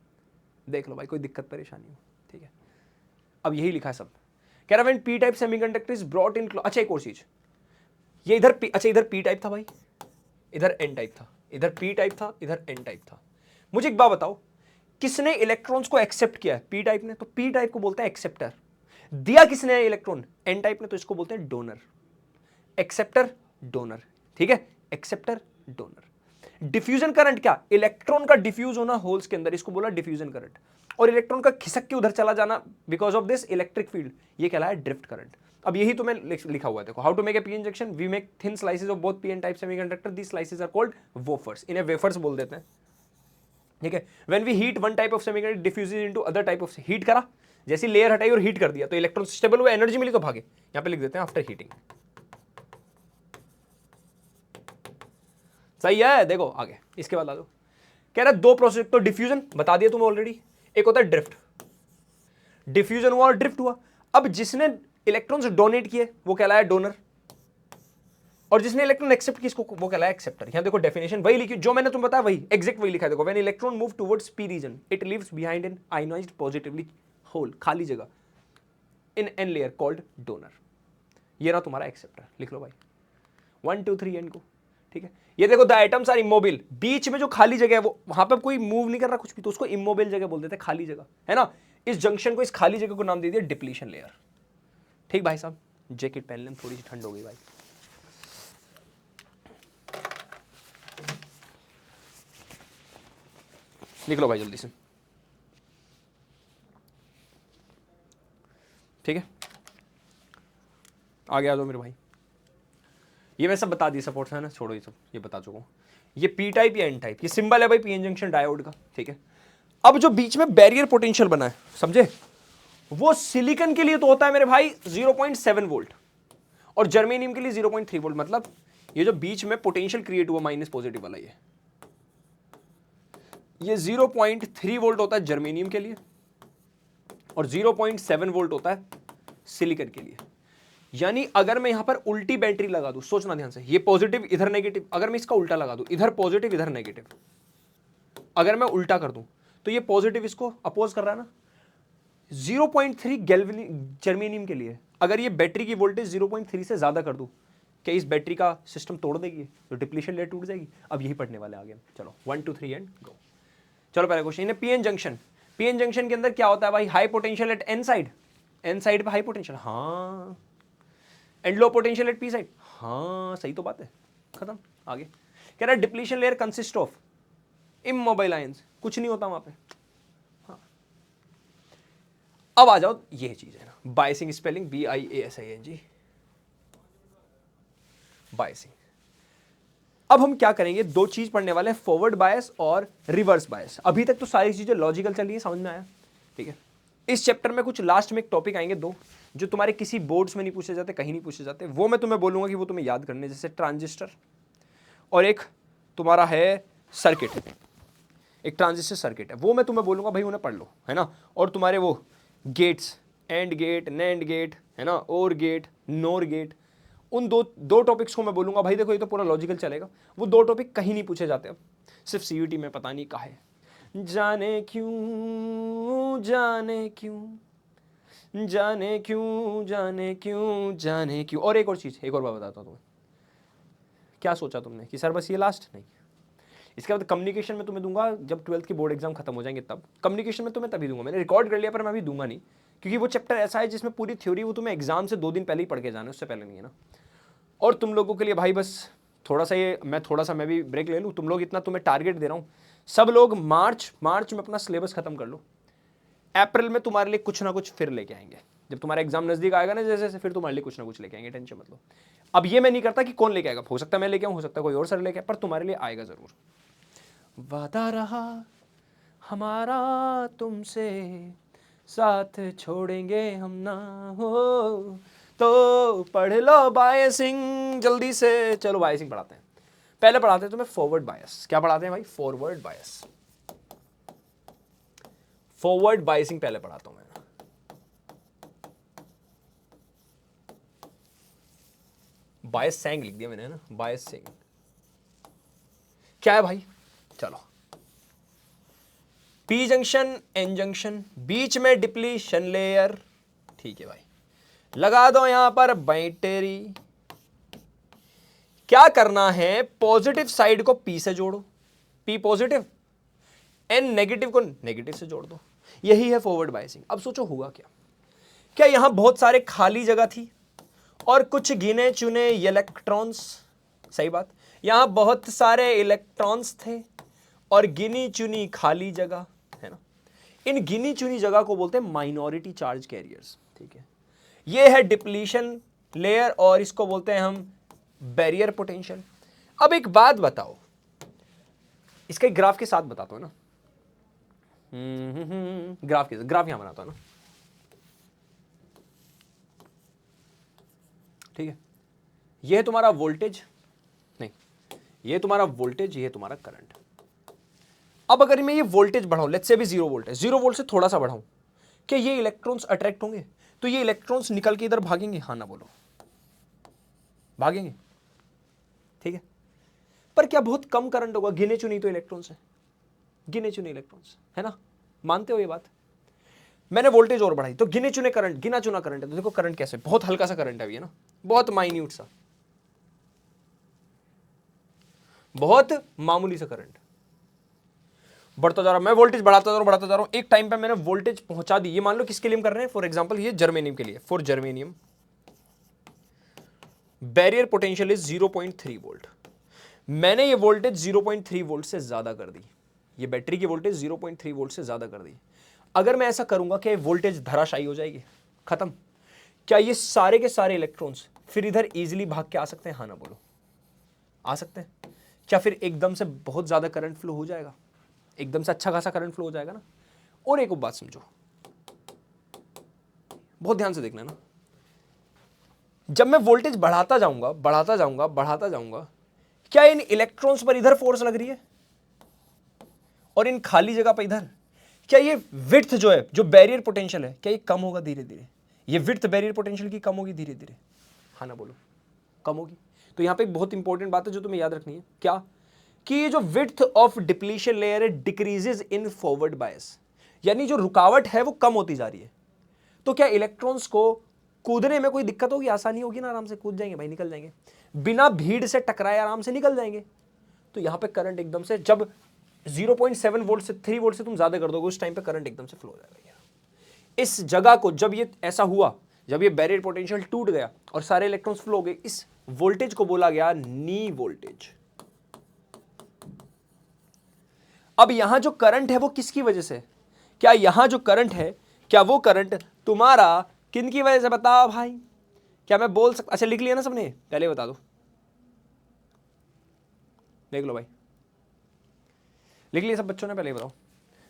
देख लो भाई, कोई दिक्कत परेशानी हो, ठीक है। अब यही लिखा है सब। कह रहा when P type semiconductor is brought in. अच्छा एक और चीज, ये इधर अच्छा इधर पी टाइप था भाई, इधर एन टाइप था, इधर पी टाइप था, इधर एन टाइप था। मुझे एक बात बताओ, किसने इलेक्ट्रॉन्स को एक्सेप्ट किया है? पी टाइप ने। तो पी टाइप को बोलते हैं एक्सेप्टर। दिया किसने इलेक्ट्रॉन? एन टाइप ने। तो इसको बोलते हैं डोनर। एक्सेप्टर, डोनर, ठीक है, एक्सेप्टर, डोनर। डिफ्यूजन करंट क्या? इलेक्ट्रॉन का डिफ्यूज होना होल्स के अंदर, इसको बोला डिफ्यूजन करंट। और इलेक्ट्रॉन का खिसक के उधर चला जाना because of this electric field, ये कहलाया ड्रिफ्ट करंट। अब यही तो मैं लिखा हुआ है, देखो। How to make a PN junction, we make thin slices of both PN type semiconductor, these slices are called wafers. इन्हें वेफर्स बोल देते हैं, ठीक है। When we heat one type of semiconductor diffuses into other type of, heat करा, जैसी layer हटाई और हीट कर दिया तो इलेक्ट्रॉन स्टेबल हुए, एनर्जी मिली तो भागे। यहां पे लिख देते हैं आफ्टर हीटिंग। सही है। देखो आगे इसके बाद आ दो, कह रहा है दो प्रोसेस, तो डिफ्यूजन बता दिया तुम्हें ऑलरेडी, एक होता है ड्रिफ्ट, डिफ्यूजन हुआ और ड्रिफ्ट हुआ। अब जिसने इलेक्ट्रॉन्स डोनेट किए वो कहलाया डोनर, और जिसने इलेक्ट्रॉन एक्सेप्ट की इसको वो कहलाया एक्सेप्टर। यहां देखो डेफिनेशन वही लिखी जो मैंने तुम्हें बताया, वही एग्जैक्ट वही लिखा है। देखो when electron move towards P region it leaves behind an ionised positively hole, खाली जगह, in N layer called donor. ये रहा तुम्हारा एक्सेप्टर, लिख लो भाई 1 2 3 एन को। ठीक है, ये देखो द आइटम्स आर इमोबिल, बीच में जो खाली जगह है वो वहां पर कोई मूव नहीं कर रहा कुछ भी, तो उसको इमोबिल जगह बोल देते हैं, खाली जगह है ना। इस जंक्शन को, इस खाली जगह को नाम दे दिया डिप्लीशन लेयर। ठीक भाई साहब, जैकेट पहन लें, थोड़ी सी ठंड हो गई भाई। लिख लो भाई जल्दी से। ठीक है, आगे आ जाओ मेरे भाई। ये मैं सब बता दी, सपोर्ट्स है ना, छोड़ो ये सब, ये बता चुका हूं। ये पी टाइप या एन टाइप, ये सिंबल है भाई पीएन जंक्शन डायोड का। ठीक है, अब जो बीच में बैरियर पोटेंशियल बना है, समझे, वो सिलिकॉन के लिए तो होता है मेरे भाई 0.7 वोल्ट, और जर्मेनियम के लिए 0.3 वोल्ट। मतलब ये जो बीच में पोटेंशियल क्रिएट हुआ माइनस पॉजिटिव वाला, ये 0.3 वोल्ट होता है जर्मेनियम के लिए, और 0.7 वोल्ट होता है सिलिकॉन के लिए। यानी अगर मैं यहां पर उल्टी बैटरी लगा दूं, सोचना ध्यान से, ये पॉजिटिव इधर नेगेटिव, अगर मैं इसका उल्टा लगा दूं, इधर पॉजिटिव इधर नेगेटिव, अगर मैं उल्टा कर दूं तो ये पॉजिटिव इसको अपोज कर रहा है ना। 0.3 जर्मेनियम के लिए अगर ये बैटरी की वोल्टेज 0.3 से ज्यादा कर दूं, क्या इस बैटरी का सिस्टम तोड़ देगी, तो डिप्लीशन लेयर टूट जाएगी। अब यही पढ़ने वाले आगे। चलो 1 2 3 एंड गो। चलो पहला क्वेश्चन है पीएन जंक्शन। पीएन जंक्शन के अंदर क्या होता है भाई, high potential at N side, N side पे हाई पोटेंशियल, हाँ, and low potential at P side, हाँ सही तो बात है, खत्म। आगे कह रहा है depletion layer consist of immobile ions, कुछ नहीं होता वहां पे। हाँ, अब आ जाओ, ये चीज है ना, बायसिंग स्पेलिंग BIASING, बायसिंग। अब हम क्या करेंगे, दो चीज पढ़ने वाले हैं, फॉरवर्ड बायस और रिवर्स बायस। अभी तक तो सारी चीजें लॉजिकल चल रही है, समझ में आया। ठीक है, इस चैप्टर में कुछ लास्ट में एक टॉपिक आएंगे दो, जो तुम्हारे किसी बोर्ड्स में नहीं पूछे जाते, कहीं नहीं पूछे जाते, वो मैं तुम्हें बोलूंगा कि वो तुम्हें याद करने, जैसे ट्रांजिस्टर, और एक तुम्हारा है सर्किट, एक ट्रांजिस्टर सर्किट है, वो मैं तुम्हें बोलूंगा भाई उन्हें पढ़ लो, है ना। और तुम्हारे वो gates, AND gate, NAND gate, है ना, और गेट, नोर गेट, उन दो टॉपिक्स को मैं बोलूंगा भाई। देखो ये तो पूरा लॉजिकल चलेगा, वो दो टॉपिक कहीं नहीं पूछे जाते, अब सिर्फ सीयूटी में पता नहीं काहे, जाने क्यों, जाने क्यों, जाने क्यों, जाने क्यों, जाने क्यों। और एक और चीज, एक और बात बताता हूं तुम्हें। क्या सोचा तुमने कि सर बस ये लास्ट, नहीं, इसके बाद कम्युनिकेशन में तुम्हें दूंगा जब 12th के बोर्ड एग्जाम खत्म हो जाएंगे, तब कम्युनिकेशन में तुम्हें तभी दूंगा। मैंने रिकॉर्ड कर लिया पर मैं अभी दूंगा नहीं, क्योंकि वो चैप्टर ऐसा है जिसमें पूरी थ्योरी वो तुम्हें एग्जाम से 2 दिन पहले ही पढ़ के जाना है, उससे पहले नहीं है ना। और तुम लोगों के लिए भाई बस थोड़ा सा ये, मैं भी ब्रेक ले लूँ, तुम लोग इतना तुम्हें टारगेट दे रहा हूँ, सब लोग मार्च में अपना सिलेबस खत्म कर लो। अप्रैल में तुम्हारे लिए कुछ ना कुछ फिर लेके आएंगे, जब तुम्हारा एग्जाम नजदीक आएगा ना जैसे फिर तुम्हारे लिए कुछ ना कुछ लेके आएंगे, टेंशन मत लो। अब ये मैं नहीं करता कि कौन लेके आएगा, हो सकता है मैं लेके आऊँ, हो सकता है कोई और सर लेके आए, पर तुम्हारे लिए आएगा जरूर। वादा रहा हमारा तुमसे, साथ छोड़ेंगे हम ना, हो तो पढ़ लो बायसिंग जल्दी से। चलो बायसिंग पढ़ाते हैं, पहले पढ़ाते हैं तुम्हें फॉरवर्ड बायस। क्या पढ़ाते हैं भाई, फॉरवर्ड बायस, फॉरवर्ड बायसिंग पहले पढ़ाता हूं मैं। बायस सेंग लिख दिया मैंने, है ना, बायस सेंग क्या है भाई। चलो, पी जंक्शन, एन जंक्शन, बीच में डिप्लीशन लेयर। ठीक है भाई, लगा दो यहां पर बैटरी। क्या करना है, पॉजिटिव साइड को पी से जोड़ो, पी पॉजिटिव, एन नेगेटिव को नेगेटिव से जोड़ दो। यही है फॉरवर्ड बायसिंग। अब सोचो हुआ क्या, क्या यहां बहुत सारे खाली जगह थी और कुछ गिने चुने इलेक्ट्रॉन्स, सही बात, यहां बहुत सारे इलेक्ट्रॉन्स थे और गिनी चुनी खाली जगह, है ना। इन गिनी चुनी जगह को बोलते हैं माइनॉरिटी चार्ज कैरियर्स। ठीक है, ये है डिप्लीशन लेयर और इसको बोलते हैं हम बैरियर पोटेंशियल। अब एक बात बताओ, इसका एक ग्राफ के साथ बताता हूं ना, ग्राफ यहां बनाता हूं ना। ठीक है, ये है तुम्हारा वोल्टेज, नहीं, ये तुम्हारा वोल्टेज, ये तुम्हारा करंट। अब अगर मैं ये वोल्टेज बढ़ाऊं, लेट्स से भी 0 वोल्ट है, 0 वोल्ट से थोड़ा सा बढ़ाऊं, क्या ये इलेक्ट्रॉन्स अट्रैक्ट होंगे? तो ये इलेक्ट्रॉन्स निकल के इधर भागेंगे? हाँ ना बोलो, भागेंगे, ठीक है। पर क्या बहुत कम करंट होगा? गिने चुने तो इलेक्ट्रॉन्स है, गिने चुने इलेक्ट्रॉन्स है ना, मानते हो ये बात? मैंने वोल्टेज और बढ़ाई तो गिने चुने करंट, गिना चुना करंट है। तो देखो करंट कैसे, बहुत हल्का सा करंट है ये ना, बहुत माइन्यूट सा, बहुत मामूली सा करंट बढ़ता जा रहा, मैं वोल्टेज बढ़ाता जा रहा हूं, एक टाइम पे मैंने वोल्टेज पहुंचा दी। ये मान लो किसके लिए हम कर रहे हैं, फॉर एग्जांपल ये जर्मेनियम के लिए, for germanium barrier potential is 0.3 volt. मैंने ये वोल्टेज 0.3 वोल्ट से ज्यादा कर दी, ये बैटरी की वोल्टेज 0.3 वोल्ट से ज्यादा कर दी। अगर मैं ऐसा करूंगा क्या वोल्टेज धराशायी हो जाएगी, खत्म? क्या ये सारे के सारे इलेक्ट्रॉन्स फिर इधर इजीली भाग के आ सकते हैं? हाँ ना बोलो, आ सकते हैं। क्या फिर एकदम से बहुत ज्यादा करंट फ्लो हो जाएगा? एकदम से अच्छा खासा करंट फ्लो हो जाएगा ना। और एक बात समझो, बहुत ध्यान से देखना ना, जब मैं वोल्टेज बढ़ाता जाऊंगा बढ़ाता जाऊंगा बढ़ाता जाऊंगा, क्या इन इलेक्ट्रॉन्स पर इधर फोर्स लग रही है और इन खाली जगह पर इधर? क्या ये विड्थ जो है, जो बैरियर पोटेंशियल है, क्या ये कम होगा धीरे धीरे? ये विड्थ बैरियर पोटेंशियल की कम होगी धीरे धीरे? हाँ ना बोलो, कम होगी। तो यहां पे एक बहुत इंपॉर्टेंट बात है जो तुम्हें याद रखनी है, क्या? कि ये जो विड्थ ऑफ डिप्लीशन लेयर है डिक्रीजेस इन फॉरवर्ड बायस, यानी जो रुकावट है वो कम होती जा रही है। तो क्या इलेक्ट्रॉन्स को कूदने में कोई दिक्कत होगी? आसानी होगी ना, आराम से कूद जाएंगे भाई, निकल जाएंगे, बिना भीड़ से टकराए आराम से निकल जाएंगे। तो यहां पे करंट एकदम से, जब 0.7 वोल्ट से 3 वोल्ट से तुम ज्यादा कर दोगे, उस टाइम पे करंट एकदम से फ्लो हो जाएगा। इस जगह को जब ये ऐसा हुआ, जब ये बैरियर पोटेंशियल टूट गया और सारे इलेक्ट्रॉन्स फ्लो हो गए, इस वोल्टेज को बोला गया नी वोल्टेज। अब यहां जो करंट है वो किसकी वजह से? क्या यहां जो करंट है, क्या वो करंट तुम्हारा किन की वजह से? बताओ भाई, क्या मैं बोल सकता? अच्छा लिख लिया ना सबने, पहले बता दो, देख लो भाई, लिख लिया सब बच्चों ने? पहले बताओ।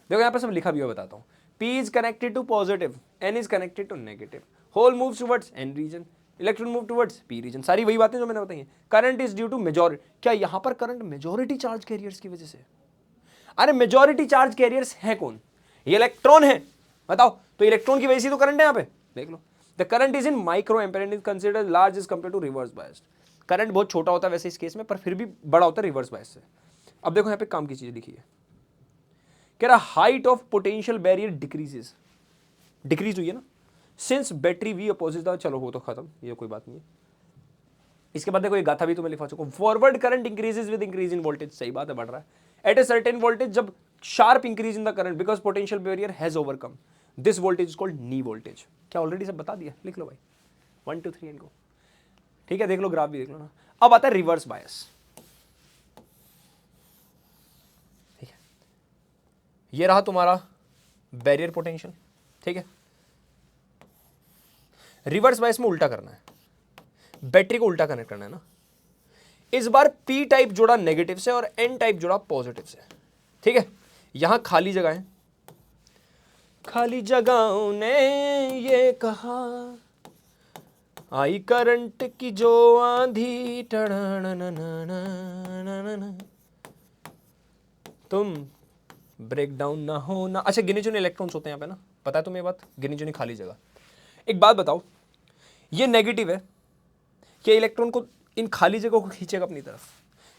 देखो यहां पे सब लिखा भी हुआ, बताता हूं। P is connected to positive, N is connected to negative, hole moves towards N region, electron move towards P region, सारी वही बातें जो मैंने बताई हैं। Current is due to majority, क्या यहां पर करंट मेजॉरिटी चार्ज कैरियर्स की वजह से? अरे मेजॉरिटी चार्ज कैरियर्स है कौन? ये इलेक्ट्रॉन है, बताओ। तो इलेक्ट्रॉन की वजह से तो करंट है यहां पे, देख लो। The current is in micro ampere and is considered large as compare to reverse biased. Current बहुत छोटा होता है वैसे इस केस में, पर फिर भी बड़ा होता है रिवर्स बायस से। अब देखो यहां पे काम की चीज लिखी है, कह रहा height of potential barrier decreases, decrease हुई है ना, since battery we opposite the, चलो वो तो खत्म, ये कोई बात नहीं है। इसके बाद देखो ये गाथा भी तो मैं लिखा चुका हूं, forward current increases with increase in voltage, सही बात है, बढ़ रहा है एट ए सर्टेन वोल्टेज, जब sharp increase in the current because potential barrier has overcome this voltage is called knee voltage. क्या ऑलरेडी सब बता दिया, लिख लो भाई 1 2 3 एंड गो, ठीक है। देख लो ग्राफ भी देख लो ना। अब आता है रिवर्स बायस, ठीक है, ये रहा तुम्हारा बैरियर पोटेंशियल, ठीक है। रिवर्स बायस में उल्टा करना है, बैटरी को उल्टा कनेक्ट करना है ना। इस बार पी टाइप जोड़ा नेगेटिव से और एन टाइप जोड़ा पॉजिटिव से, ठीक है। यहां खाली जगह है, खाली जगहों ने ये कहा आई करंट की जो आंधी, तुम ब्रेक डाउन ना हो ना। अच्छा गिने चुने इलेक्ट्रॉन्स होते हैं यहाँ पे ना, पता है तुम्हें बात, गिनी चुनी खाली जगह। एक बात बताओ, ये नेगेटिव है, क्या इलेक्ट्रॉन को इन खाली जगह को खींचेगा अपनी तरफ?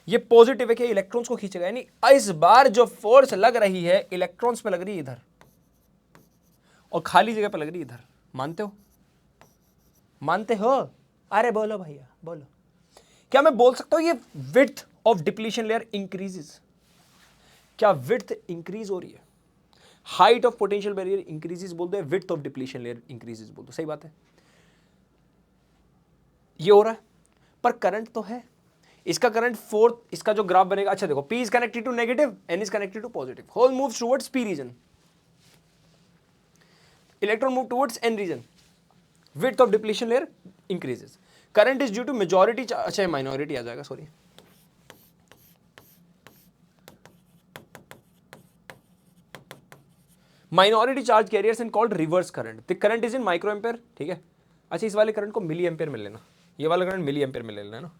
ये पॉजिटिव है, क्या इलेक्ट्रॉन्स को खींचेगा? यानी इस बार जो फोर्स लग रही है इलेक्ट्रॉन्स पे लग रही है इधर, और खाली जगह पे लग रही है इधर। मानते हो? मानते हो? अरे बोलो भैया बोलो। क्या मैं बोल सकता हूं ये width of depletion layer increases? क्या विड्थ इंक्रीज हो रही है? Height of potential barrier increases बोल दो, width of depletion layer increases बोल दो, सही बात है। ये हो रहा है, पर करंट तो है, इसका करंट फोर्थ, इसका जो ग्राफ बनेगा, अच्छा देखो, P is connected to negative, N is connected to positive, hole moves towards P region, electron move towards N region, width of depletion layer increases, current is due to majority, अच्छा minority आ जाएगा, sorry, minority charge carriers and called reverse current, the current is in micro ampere, ठीक है। अच्छा इस वाले current को मिली ampere में लेना, ये वाला करंट मिली एम्पेयर में ले लेना है ना,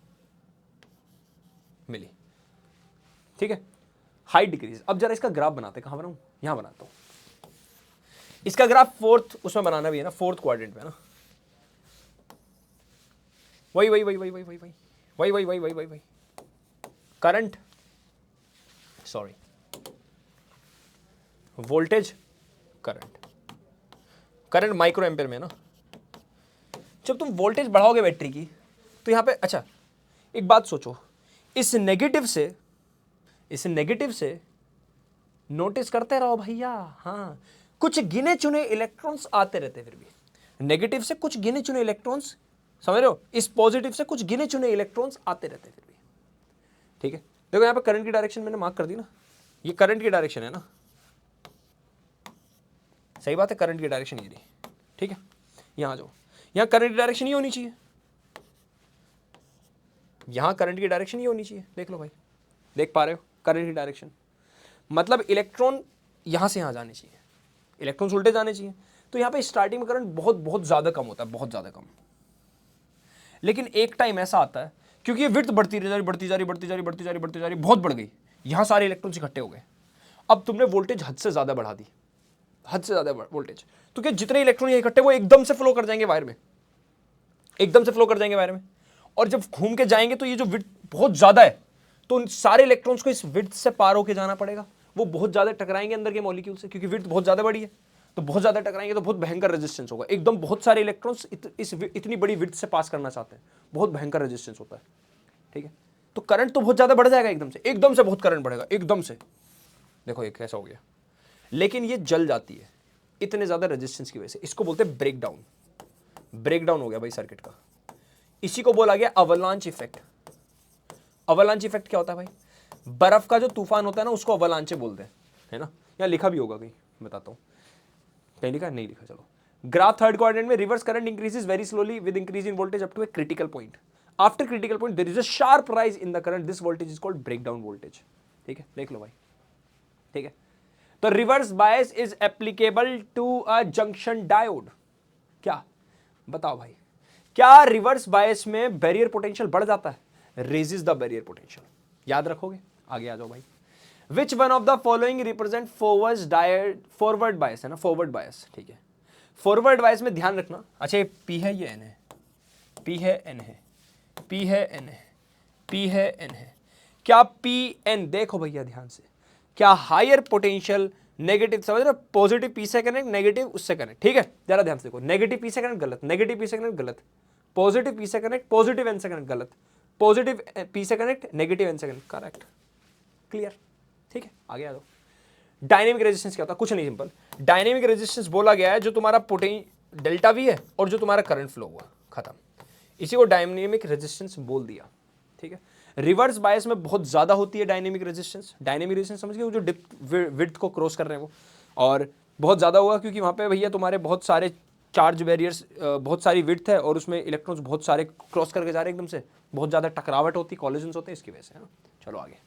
मिली, ठीक है, हाइट डिक्रीज। अब जरा इसका ग्राफ बनाते, कहाँ बनाऊं, यहां बनाता हूं। इसका ग्राफ फोर्थ उसमें बनाना भी है ना, फोर्थ क्वाड्रेंट में ना, वही वही वही वही वही वही वही वही वही वही वही वही वही current, sorry voltage, current micro ampere में ना। जब तुम वोल्टेज बढ़ाओगे बैटरी की तो यहां पे, अच्छा एक बात सोचो, इस नेगेटिव से नोटिस करते रहो भैया, हाँ कुछ गिने चुने इलेक्ट्रॉन्स आते रहते, फिर भी नेगेटिव से कुछ गिने चुने इलेक्ट्रॉन्स, समझ रहे हो, इस पॉजिटिव से कुछ गिने चुने इलेक्ट्रॉन्स आते रहते फिर भी, ठीक है। देखो यहां पे करंट की डायरेक्शन मैंने मार्क कर दी ना, ये करंट की डायरेक्शन है ना, सही बात है, करंट की डायरेक्शन ये रही, ठीक है। यहां जाओ, यहां करंट की डायरेक्शन ये होनी चाहिए, यहां करंट की डायरेक्शन ये होनी चाहिए, देख लो भाई, देख पा रहे हो करंट की डायरेक्शन, मतलब इलेक्ट्रॉन यहां से यहां जाने चाहिए, इलेक्ट्रॉन्स उल्टे जाने चाहिए। तो यहां पे स्टार्टिंग में करंट बहुत बहुत ज्यादा कम होता है, बहुत ज्यादा कम। लेकिन एक टाइम ऐसा आता है, क्योंकि ये विड्थ बढ़ती जा रही, बहुत बढ़ गई, यहां सारे इलेक्ट्रॉन्स इकट्ठे हो गए। अब तुमने वोल्टेज हद से ज्यादा बढ़ा दी, हद से ज्यादा वोल्टेज, तो क्या जितने इलेक्ट्रॉन इकट्ठे वो एकदम से फ्लो कर जाएंगे वायर में, एकदम से फ्लो कर जाएंगे वायर में, और जब घूम के जाएंगे तो ये जो विड्थ बहुत ज्यादा है, तो उन सारे इलेक्ट्रॉन्स को इस विड्थ से पार होके जाना पड़ेगा, वो बहुत ज्यादा टकराएंगे अंदर के मॉलिक्यूल से, क्योंकि विड्थ बहुत ज्यादा बड़ी है, तो बहुत ज्यादा टकराएंगे तो बहुत भयंकर रेजिस्टेंस होगा, एकदम बहुत सारे इलेक्ट्रॉन्स इतनी बड़ी विड्थ से पास करना चाहते हैं, बहुत भयंकर रेजिस्टेंस होता है, ठीक है। तो करंट तो बहुत ज्यादा बढ़ जाएगा, एकदम से बहुत करंट बढ़ेगा एकदम से, देखो ये कैसा हो गया, लेकिन ये जल जाती है इतने ज्यादा रेजिस्टेंस की वजह से, इसको बोलते हैं ब्रेकडाउन, ब्रेकडाउन हो गया भाई सर्किट का, इसी को बोला गया अवलांच इफेक्ट। अवलांच इफेक्ट क्या होता है भाई, बर्फ का जो तूफान होता है ना, उसको अवलांचे बोलते हैं, है ना, यहाँ लिखा भी होगा कहीं, बताता हूँ, कहीं लिखा नहीं लिखा, चलो। ग्राफ थर्ड क्वाड्रेंट में, reverse current increases very slowly with increase in voltage up to a critical point, after critical point there is a sharp rise in the current, this voltage is called breakdown voltage, ठीक है, देख लो भाई, ठीक है। तो reverse bias is applicable to a junction diode, क्या बताओ भाई, क्या रिवर्स बायस में बैरियर पोटेंशियल बढ़ जाता है, रेजिस द बैरियर पोटेंशियल, याद रखोगे, आगे आ जाओ भाई। Which one of the following represent forward bias, है ना, फॉरवर्ड बायस, ठीक है। फॉरवर्ड बायस में ध्यान रखना, अच्छा ये पी है, ये एन है, पी है एन है, पी है एन है, पी है एन है, क्या पी एन, देखो भैया ध्यान से, क्या हायर पोटेंशियल नेगेटिव, समझ रहे हो, पॉजिटिव पी से कनेक्ट, नेगेटिव उससे कनेक्ट, ठीक है, जरा ध्यान से देखो, नेगेटिव पी से कनेक्ट गलत, नेगेटिव पी से कनेक्ट गलत, पॉजिटिव पी से कनेक्ट, पॉजिटिव एन से कनेक्ट गलत, पॉजिटिव पी से कनेक्ट, नेगेटिव एन से कनेक्ट करेक्ट, क्लियर, ठीक है, आगे आ जाओ। डायनेमिक रेजिस्टेंस क्या होता है, कुछ नहीं, सिंपल, डायनेमिक रेजिस्टेंस बोला गया है जो तुम्हारा डेल्टा वी है और जो तुम्हारा करंट फ्लो हुआ, खत्म, इसी को डायनेमिक रेजिस्टेंस बोल दिया, ठीक है। रिवर्स बायस में बहुत ज्यादा होती है डायनेमिक रेजिस्टेंस, डायनेमिक रेजिस्टेंस समझ गए, वो जो विड्थ को क्रॉस कर रहे हैं वो, और बहुत ज्यादा होगा क्योंकि वहां पे भैया तुम्हारे बहुत सारे चार्ज बैरियर्स, बहुत सारी विड्थ है और उसमें इलेक्ट्रॉन्स बहुत सारे क्रॉस करके जा रहे हैं एकदम से, बहुत ज्यादा टकरावट होती, कॉलिजन्स होते हैं, इसकी वजह से, है ना। चलो आगे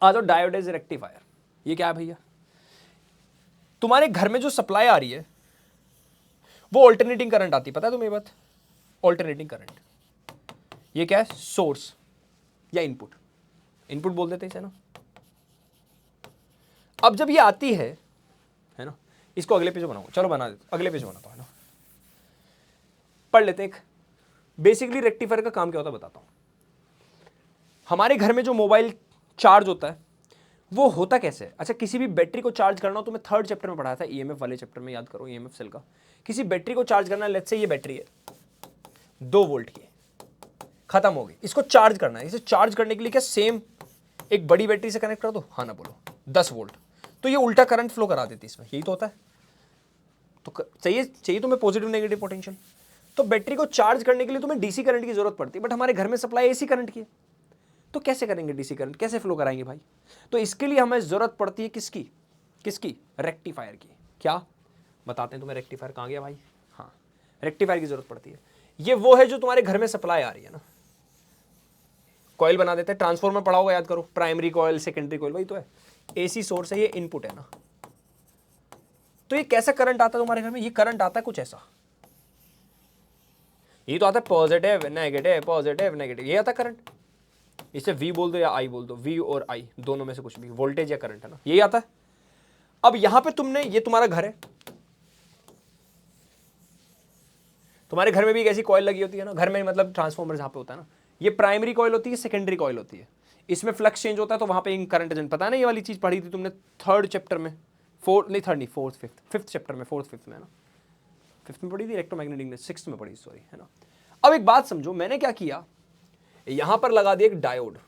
आ जाओ, डायोडाइज रेक्टिफायर, ये क्या है भैया, तुम्हारे घर में जो सप्लाई आ रही है वो ऑल्टरनेटिंग करंट आती है, पता है तुम्हें ये बात, ऑल्टरनेटिंग करंट, ये क्या है, सोर्स या इनपुट, इनपुट बोल देते हैं इसे ना। अब जब ये आती है ना, इसको अगले पेज बनाऊंगा, चलो बना देते, अगले पेज बनाता हूं, है ना, पढ़ लेते हैं। बेसिकली रेक्टिफायर का काम क्या होता है बताता हूं। हमारे घर में जो मोबाइल चार्ज होता है वो होता कैसे है, अच्छा किसी भी बैटरी को चार्ज करना हो तो मैं थर्ड चैप्टर में पढ़ाया था, ईएमएफ वाले चैप्टर में, याद करो, ईएमएफ सेल का, किसी बैटरी को चार्ज करना है, लेट्स से ये बैटरी है 2 वोल्ट की, खत्म हो गई, इसको चार्ज करना है, इसे चार्ज करने के लिए क्या सेम एक बड़ी बैटरी से कनेक्ट कर दो, हाँ ना बोलो, 10 वोल्ट, तो ये उल्टा करंट फ्लो करा देती है इसमें, यही तो होता है, तो चाहिए तुम्हें पॉजिटिव नेगेटिव पोटेंशियल, तो बैटरी को चार्ज करने के लिए तुम्हें डीसी करंट की जरूरत पड़ती है, बट हमारे घर में सप्लाई एसी करंट की है, तो कैसे करेंगे डीसी करंट, कैसे फ्लो कराएंगे भाई, तो इसके लिए हमें जरूरत पड़ती है किसकी, किसकी, रेक्टिफायर की, क्या बताते हैं तुम्हें, रेक्टिफायर कहाँ गया भाई, हाँ रेक्टिफायर की जरूरत पड़ती है, ये वो है जो तुम्हारे घर में सप्लाई आ रही है ना, कॉइल बना देते हैं, ट्रांसफार्मर पढ़ा होगा, याद करो, प्राइमरी कॉइल सेकेंडरी कॉइल, वही तो है, एसी सोर्स है, ये इनपुट है ना, तो ये कैसा करंट आता है तुम्हारे घर में, ये करंट आता है कुछ ऐसा, ये तो आता है पॉजिटिव नेगेटिव पॉजिटिव नेगेटिव, ये आता है करंट, इसे V बोल दो या I बोल दो, V और I दोनों में से कुछ भी, वोल्टेज या करंट, है ना, यही आता है। अब यहां पे तुमने, ये तुम्हारा घर है, तुम्हारे घर में भी एक ऐसी कॉइल लगी होती है ना, घर में मतलब ट्रांसफॉर्मर जहां पे होता है ना, ये प्राइमरी कॉइल होती है, सेकेंडरी कॉइल होती है, इसमें फ्लक्स चेंज होता है तो वहां पे करंट जनरेट, पता है ना, ये वाली चीज पढ़ी थी तुमने थर्ड चैप्टर में, फिफ्थ चैप्टर में, फिफ्थ में ना, फिफ्थ में पढ़ी थी इलेक्ट्रोमैग्नेटिक, सिक्स्थ में पढ़ी, सॉरी, है ना। अब एक बात समझो, मैंने क्या किया, यहां पर लगा दिया एक डायोड,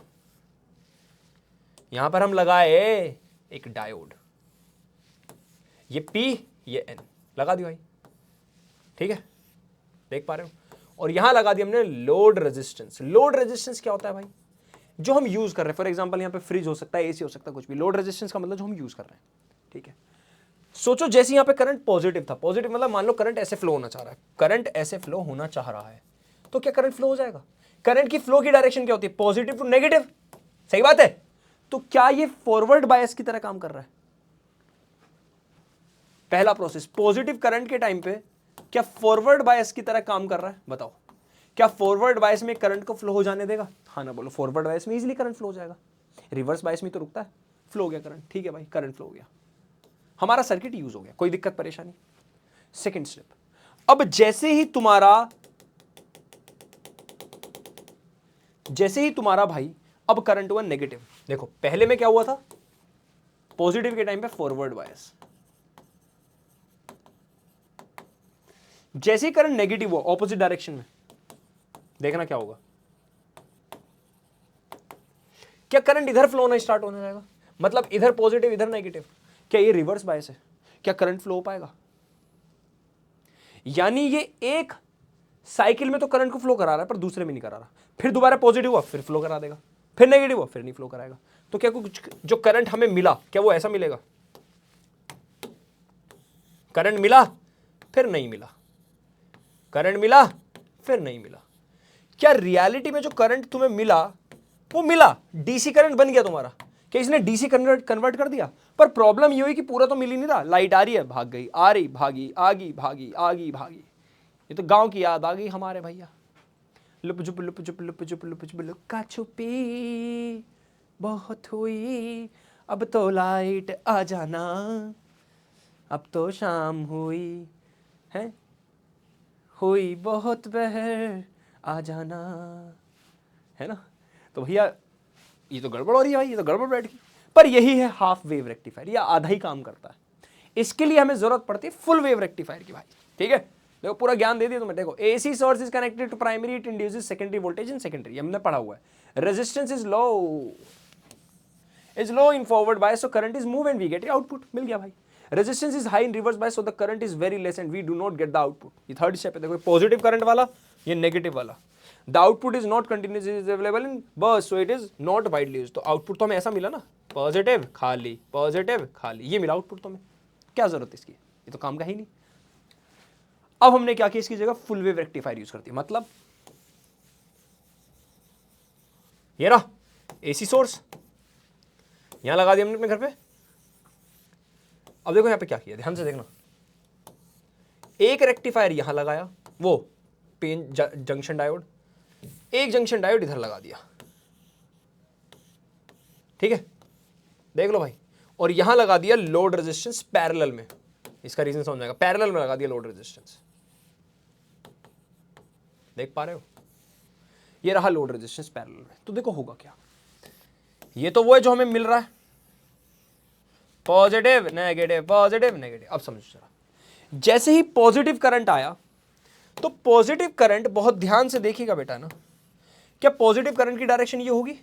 यहां पर हम लगाए एक डायोड, ये P ये N लगा दिया भाई, ठीक है, देख पा रहे हो। और यहां लगा दिया हमने लोड रेजिस्टेंस। लोड रेजिस्टेंस क्या होता है भाई, जो हम यूज कर रहे हैं, फॉर एग्जांपल यहां पे फ्रिज हो सकता है, एसी हो सकता है, कुछ भी। लोड रेजिस्टेंस का मतलब जो हम यूज कर रहे हैं, ठीक है। सोचो जैसे यहां पे करंट पॉजिटिव था, पॉजिटिव मतलब मान लो करंट ऐसे फ्लो होना चाह रहा है, करंट ऐसे फ्लो होना चाह रहा है, तो क्या करंट फ्लो हो जाएगा? करंट की फ्लो की डायरेक्शन क्या होती है? पॉजिटिव टू नेगेटिव, सही बात है। तो क्या ये फॉरवर्ड बायस की तरह काम कर रहा है? पहला प्रोसेस, पॉजिटिव करंट के टाइम पे क्या फॉरवर्ड बायस की तरह काम कर रहा है? बताओ, क्या फॉरवर्ड बायस में करंट को फ्लो हो जाने देगा? हाँ ना बोलो। फॉरवर्ड बायस में इजीली करंट फ्लो हो जाएगा, रिवर्स बायस में तो रुकता है। फ्लो हो गया करंट, ठीक है भाई, करंट फ्लो हो गया, हमारा सर्किट यूज हो गया, कोई दिक्कत परेशानी। सेकंड स्टेप, अब जैसे ही तुम्हारा भाई अब करंट हुआ नेगेटिव, देखो पहले में क्या हुआ था, पॉजिटिव के टाइम पे फॉरवर्ड बायस, जैसे ही करंट नेगेटिव हुआ ऑपोजिट डायरेक्शन में, देखना क्या होगा, क्या करंट इधर फ्लो होना स्टार्ट होने जाएगा? मतलब इधर पॉजिटिव इधर नेगेटिव, क्या ये रिवर्स बायस है? क्या करंट फ्लो हो पाएगा? यानी ये एक साइकिल में तो करंट को फ्लो करा रहा है पर दूसरे में नहीं करा रहा, फिर दोबारा पॉजिटिव हुआ फिर फ्लो करा देगा, फिर नेगेटिव हुआ फिर नहीं फ्लो कराएगा। तो क्या कुछ जो करंट हमें मिला क्या वो ऐसा मिलेगा? करंट मिला फिर नहीं मिला, करंट मिला फिर नहीं मिला। क्या रियलिटी में जो करंट तुम्हें मिला वो मिला, डीसी करंट बन गया तुम्हारा? क्या इसने डीसी कन्वर्ट कर दिया? पर प्रॉब्लम ये हुई कि पूरा तो मिल ही नहीं रहा, लाइट आ रही है भाग गई, आ रही भागी, आगी भागी, आगी भागी। ये तो गांव की याद आ गई हमारे भैया, लुप जुप लुप जुप लुप जुप लुप जुप लुका छुपी बहुत हुई, अब तो लाइट आ जाना, अब तो शाम हुई है, हुई बहुत बहर आ जाना, है ना। तो भैया ये तो गड़बड़ हो रही है भाई, ये तो गड़बड़ बैठ गई। पर यही है हाफ वेव रेक्टिफायर, ये आधा ही काम करता है। इसके लिए हमें जरूरत पड़ती है फुल वेव रेक्टिफायर की भाई, ठीक है। देखो पूरा ज्ञान दे दिया तुम्हें। देखो AC source is connected to primary, it induces secondary voltage in secondary, हमने पढ़ा हुआ है। Resistance is low in forward bias, so current is move and we get output, मिल गया भाई। Resistance is high in reverse bias, so the current is very less and we do not get the output. ये third step है। देखो positive current वाला, ये negative वाला। The output is not continuous, is available in burst, so it is not widely used. तो output तो हमें ऐसा मिला ना, पॉजिटिव खाली पॉजिटिव खाली, ये मिला आउटपुट तो हमें। क्या जरूरत है इसकी, ये तो काम का ही नहीं। अब हमने क्या किया, इसकी जगह फुल वेव रेक्टिफायर यूज करती है। मतलब ये रहा एसी सोर्स, यहां लगा दिया हमने अपने घर पे। अब देखो यहां पे क्या किया, ध्यान से देखना। एक रेक्टिफायर यहां लगाया, वो पेन जंक्शन डायोड, एक जंक्शन डायोड इधर लगा दिया, ठीक है, देख लो भाई। और यहां लगा दिया लोड रेजिस्टेंस पैरेलल में, इसका रीजन समझ जाएगा, पैरेलल में लगा दिया लोड रेजिस्टेंस, देख पा रहे हो, ये रहा लोड रेजिस्टेंस पैरेलल में। तो देखो होगा क्या, ये तो वो है जो हमें मिल रहा है, पॉजिटिव नेगेटिव पॉजिटिव नेगेटिव। अब समझो जरा, जैसे ही पॉजिटिव करंट आया तो पॉजिटिव करंट, बहुत ध्यान से देखिएगा बेटा ना, क्या पॉजिटिव करंट की डायरेक्शन ये होगी,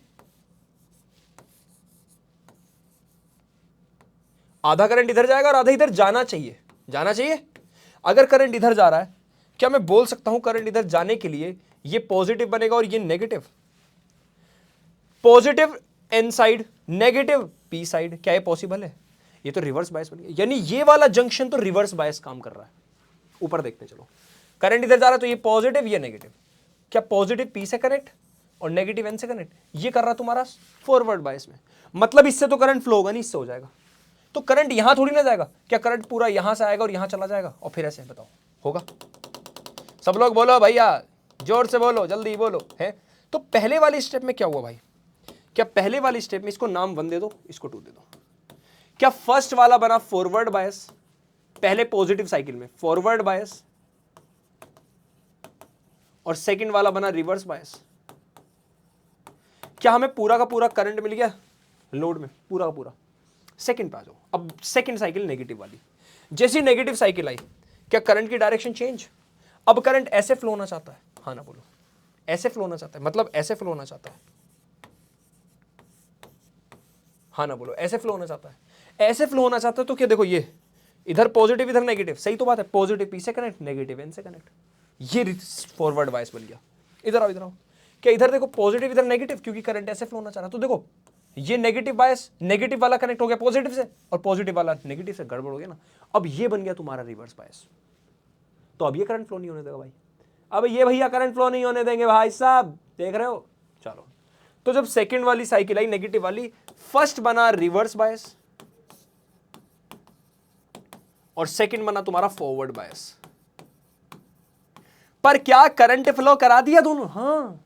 आधा करंट इधर जाएगा और आधा इधर जाना चाहिए, जाना चाहिए। अगर करंट इधर जा रहा है, क्या मैं बोल सकता हूं करंट इधर जाने के लिए ये पॉजिटिव बनेगा और ये negative, positive N side negative P side, क्या ये पॉसिबल है? ये तो रिवर्स बायस बन गया, यानी ये वाला जंक्शन तो रिवर्स बायस काम कर रहा है। ऊपर देखते चलो, करंट इधर जा रहा है तो ये पॉजिटिव ये नेगेटिव, क्या पॉजिटिव पी से कनेक्ट और नेगेटिव एन से कनेक्ट, ये कर रहा तुम्हारा फॉरवर्ड बायस में। मतलब इससे तो करंट फ्लो होगा नहीं, इससे हो जाएगा। तो करंट यहां थोड़ी ना जाएगा, क्या करंट पूरा यहां से आएगा और यहां चला जाएगा और फिर ऐसे, बताओ होगा? सब लोग बोलो भैया, जोर से बोलो, जल्दी बोलो, है। तो पहले वाले स्टेप में क्या हुआ भाई, क्या पहले वाली स्टेप में इसको नाम 1 दे दो, इसको 2 दे दो, क्या फर्स्ट वाला बना फॉरवर्ड बायस, पहले पॉजिटिव साइकिल में फॉरवर्ड बायस, और सेकंड वाला बना रिवर्स बायस। क्या हमें पूरा का पूरा करंट मिल गया लोड में, पूरा का पूरा? सेकंड पे आ जाओ। अब सेकंड साइकिल नेगेटिव वाली, जैसी नेगेटिव साइकिल आई, क्या करंट की डायरेक्शन चेंज? अब करंट ऐसे फ्लो होना चाहता है, हाँ ना बोलो, ऐसे फ्लो होना चाहता है, मतलब ऐसे फ्लो होना चाहता है, हाँ ना बोलो, ऐसे फ्लो होना चाहता है, ऐसे फ्लो होना चाहता है। तो क्या देखो, ये इधर पॉजिटिव इधर नेगेटिव, सही तो बात है, पॉजिटिव पी से कनेक्ट, नेगेटिव एन से कनेक्ट, ये फॉरवर्ड बायस बन गया। इधर आओ, इधर आओ, क्या इधर देखो पॉजिटिव इधर नेगेटिव, क्योंकि करंट ऐसे फ्लो होना चाह रहा है। तो देखो ये नेगेटिव बायस, नेगेटिव वाला कनेक्ट हो गया पॉजिटिव से, और पॉजिटिव वाला नेगेटिव से, गड़बड़ हो गया ना। अब ये बन गया तुम्हारा रिवर्स बायस। तो अब ये करंट फ्लो नहीं होने देगा भाई, अब ये भैया करंट फ्लो नहीं होने देंगे भाई साहब, देख रहे हो। चलो, तो जब सेकंड वाली साइकिल आई नेगेटिव वाली, फर्स्ट बना रिवर्स बायस और सेकंड बना तुम्हारा फॉरवर्ड बायस। पर क्या करंट फ्लो करा दिया दोनों? हाँ,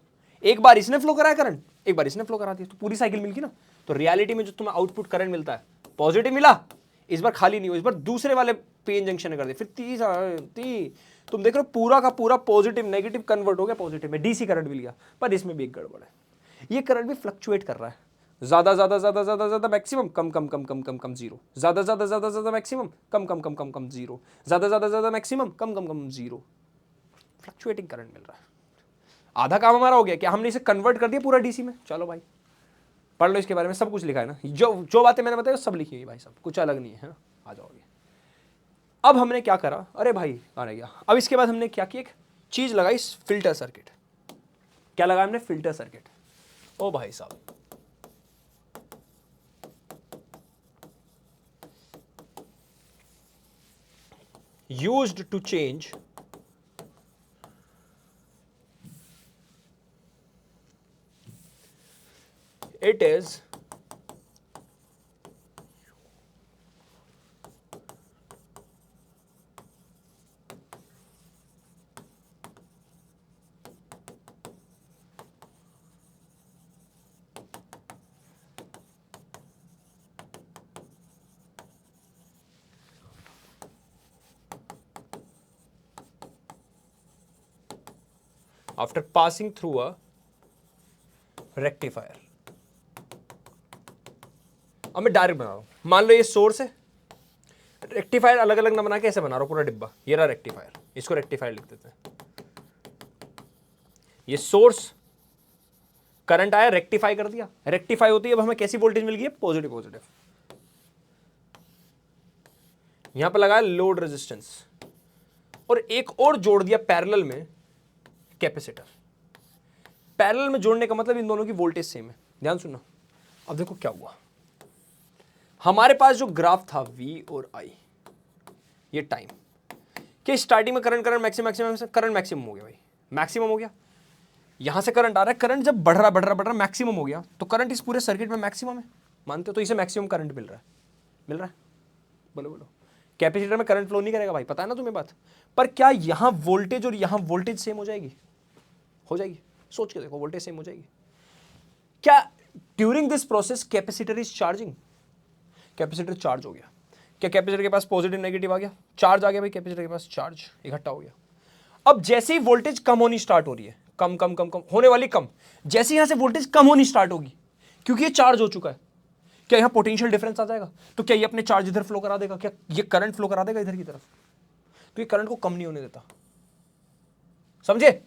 एक बार इसने फ्लो कराया करंट, एक बार इसने फ्लो करा दिया, तो पूरी साइकिल मिल गई ना। तो रियलिटी में जो तुम्हें आउटपुट करंट मिलता है, पॉजिटिव मिला, इस बार खाली नहीं हो, इस बार दूसरे वाले पीएन जंक्शन ने कर दिया, फिर तुम देख रहे हो पूरा का पूरा पॉजिटिव नेगेटिव कन्वर्ट हो गया पॉजिटिव में, डीसी करंट मिल गया। पर इसमें भी एक गड़बड़ है, ये करंट भी फ्लक्चुएट कर रहा है, ज्यादा ज्यादा ज्यादा ज्यादा ज्यादा मैक्सिमम, कम कम कम कम कम कम जीरो, ज्यादा ज्यादा ज्यादा ज्यादा मैक्सिमम, कम कम कम कम कम जीरो, ज्यादा ज्यादा ज्यादा मैक्सिमम, कम कम कम जीरो। फ्लक्चुएटिंग करंट मिल रहा है। आधा काम हमारा हो गया, क्या हमने इसे कन्वर्ट कर दिया पूरा डीसी में। चलो भाई पढ़ लो, इसके बारे में सब कुछ लिखा है ना, जो बातें मैंने बताई सब लिखी हुई भाई, सब कुछ अलग नहीं है ना। आ जाओगे। अब हमने क्या करा, अरे भाई कहाँ रह गया। अब इसके बाद हमने क्या किया, एक चीज लगाई, फिल्टर सर्किट। क्या लगाया हमने? Filter circuit. ओ भाई साहब, used to change it is after passing through a rectifier। अब मैं डायरेक्ट बना रहा हूं, मान लो ये सोर्स है, रेक्टिफायर अलग अलग ना बना के ऐसे बना रहा हूं पूरा डिब्बा, ये रहा रेक्टिफायर, इसको रेक्टिफायर लिख देते हैं। ये सोर्स करंट आया, रेक्टिफाई कर दिया, रेक्टिफाई होती है अब हमें कैसी वोल्टेज मिल गई है? Positive positive. यहां पर लगाया लोड रेजिस्टेंस और एक और जोड़ दिया पैरेलल में कैपेसिटर। पैरेलल में जोड़ने का मतलब इन दोनों की वोल्टेज सेम है। ध्यान सुनना, अब देखो क्या हुआ। हमारे पास जो ग्राफ था V और I, ये टाइम कि स्टार्टिंग में करंट मैक्सिमम करंट मैक्सिमम हो गया भाई, मैक्सिमम हो गया। यहां से करंट आ रहा है, करंट जब बढ़ रहा मैक्सिमम हो गया, तो करंट इस पूरे सर्किट में मैक्सिमम है, मानते हो? तो इसे मैक्सिमम करंट मिल रहा है। बोलो बोलो, कैपेसिटर में करंट फ्लो नहीं करेगा भाई, पता है ना तुम्हें बात। पर क्या यहां वोल्टेज और यहां वोल्टेज सेम हो जाएगी? हो जाएगी। सोच के देखो, वोल्टेज सेम हो जाएगी क्या? During this process capacitor is charging, capacitor charge हो गया। क्या कैपेसिटर के पास पॉजिटिव नेगेटिव आ गया? चार्ज आ गया भाई, कैपेसिटर के पास चार्ज इकट्ठा हो गया। अब जैसे ही वोल्टेज कम होनी स्टार्ट हो रही है, कम कम कम कम होने वाली, कम, जैसे यहां से वोल्टेज कम होनी स्टार्ट होगी क्योंकि ये चार्ज हो चुका है, क्या यहां पोटेंशियल डिफरेंस आ जाएगा? तो क्या ये अपने चार्ज इधर फ्लो करा देगा? क्या ये करंट फ्लो करा देगा इधर की तरफ? तो ये करंट को कम नहीं होने देता, समझे?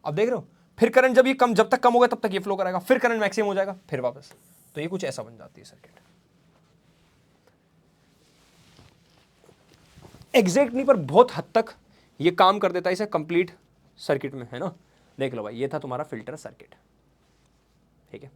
अब देख रहे हो, फिर करंट जब ये कम, जब तक कम होगा तब तक ये फ्लो कराएगा, फिर करंट मैक्सिमम हो जाएगा, फिर वापस। तो ये कुछ ऐसा बन जाती है सर्किट। एग्जैक्ट नहीं, पर बहुत हद तक ये काम कर देता है इसे कंप्लीट सर्किट में, है ना। देख लो भाई, ये था तुम्हारा फिल्टर सर्किट, ठीक है।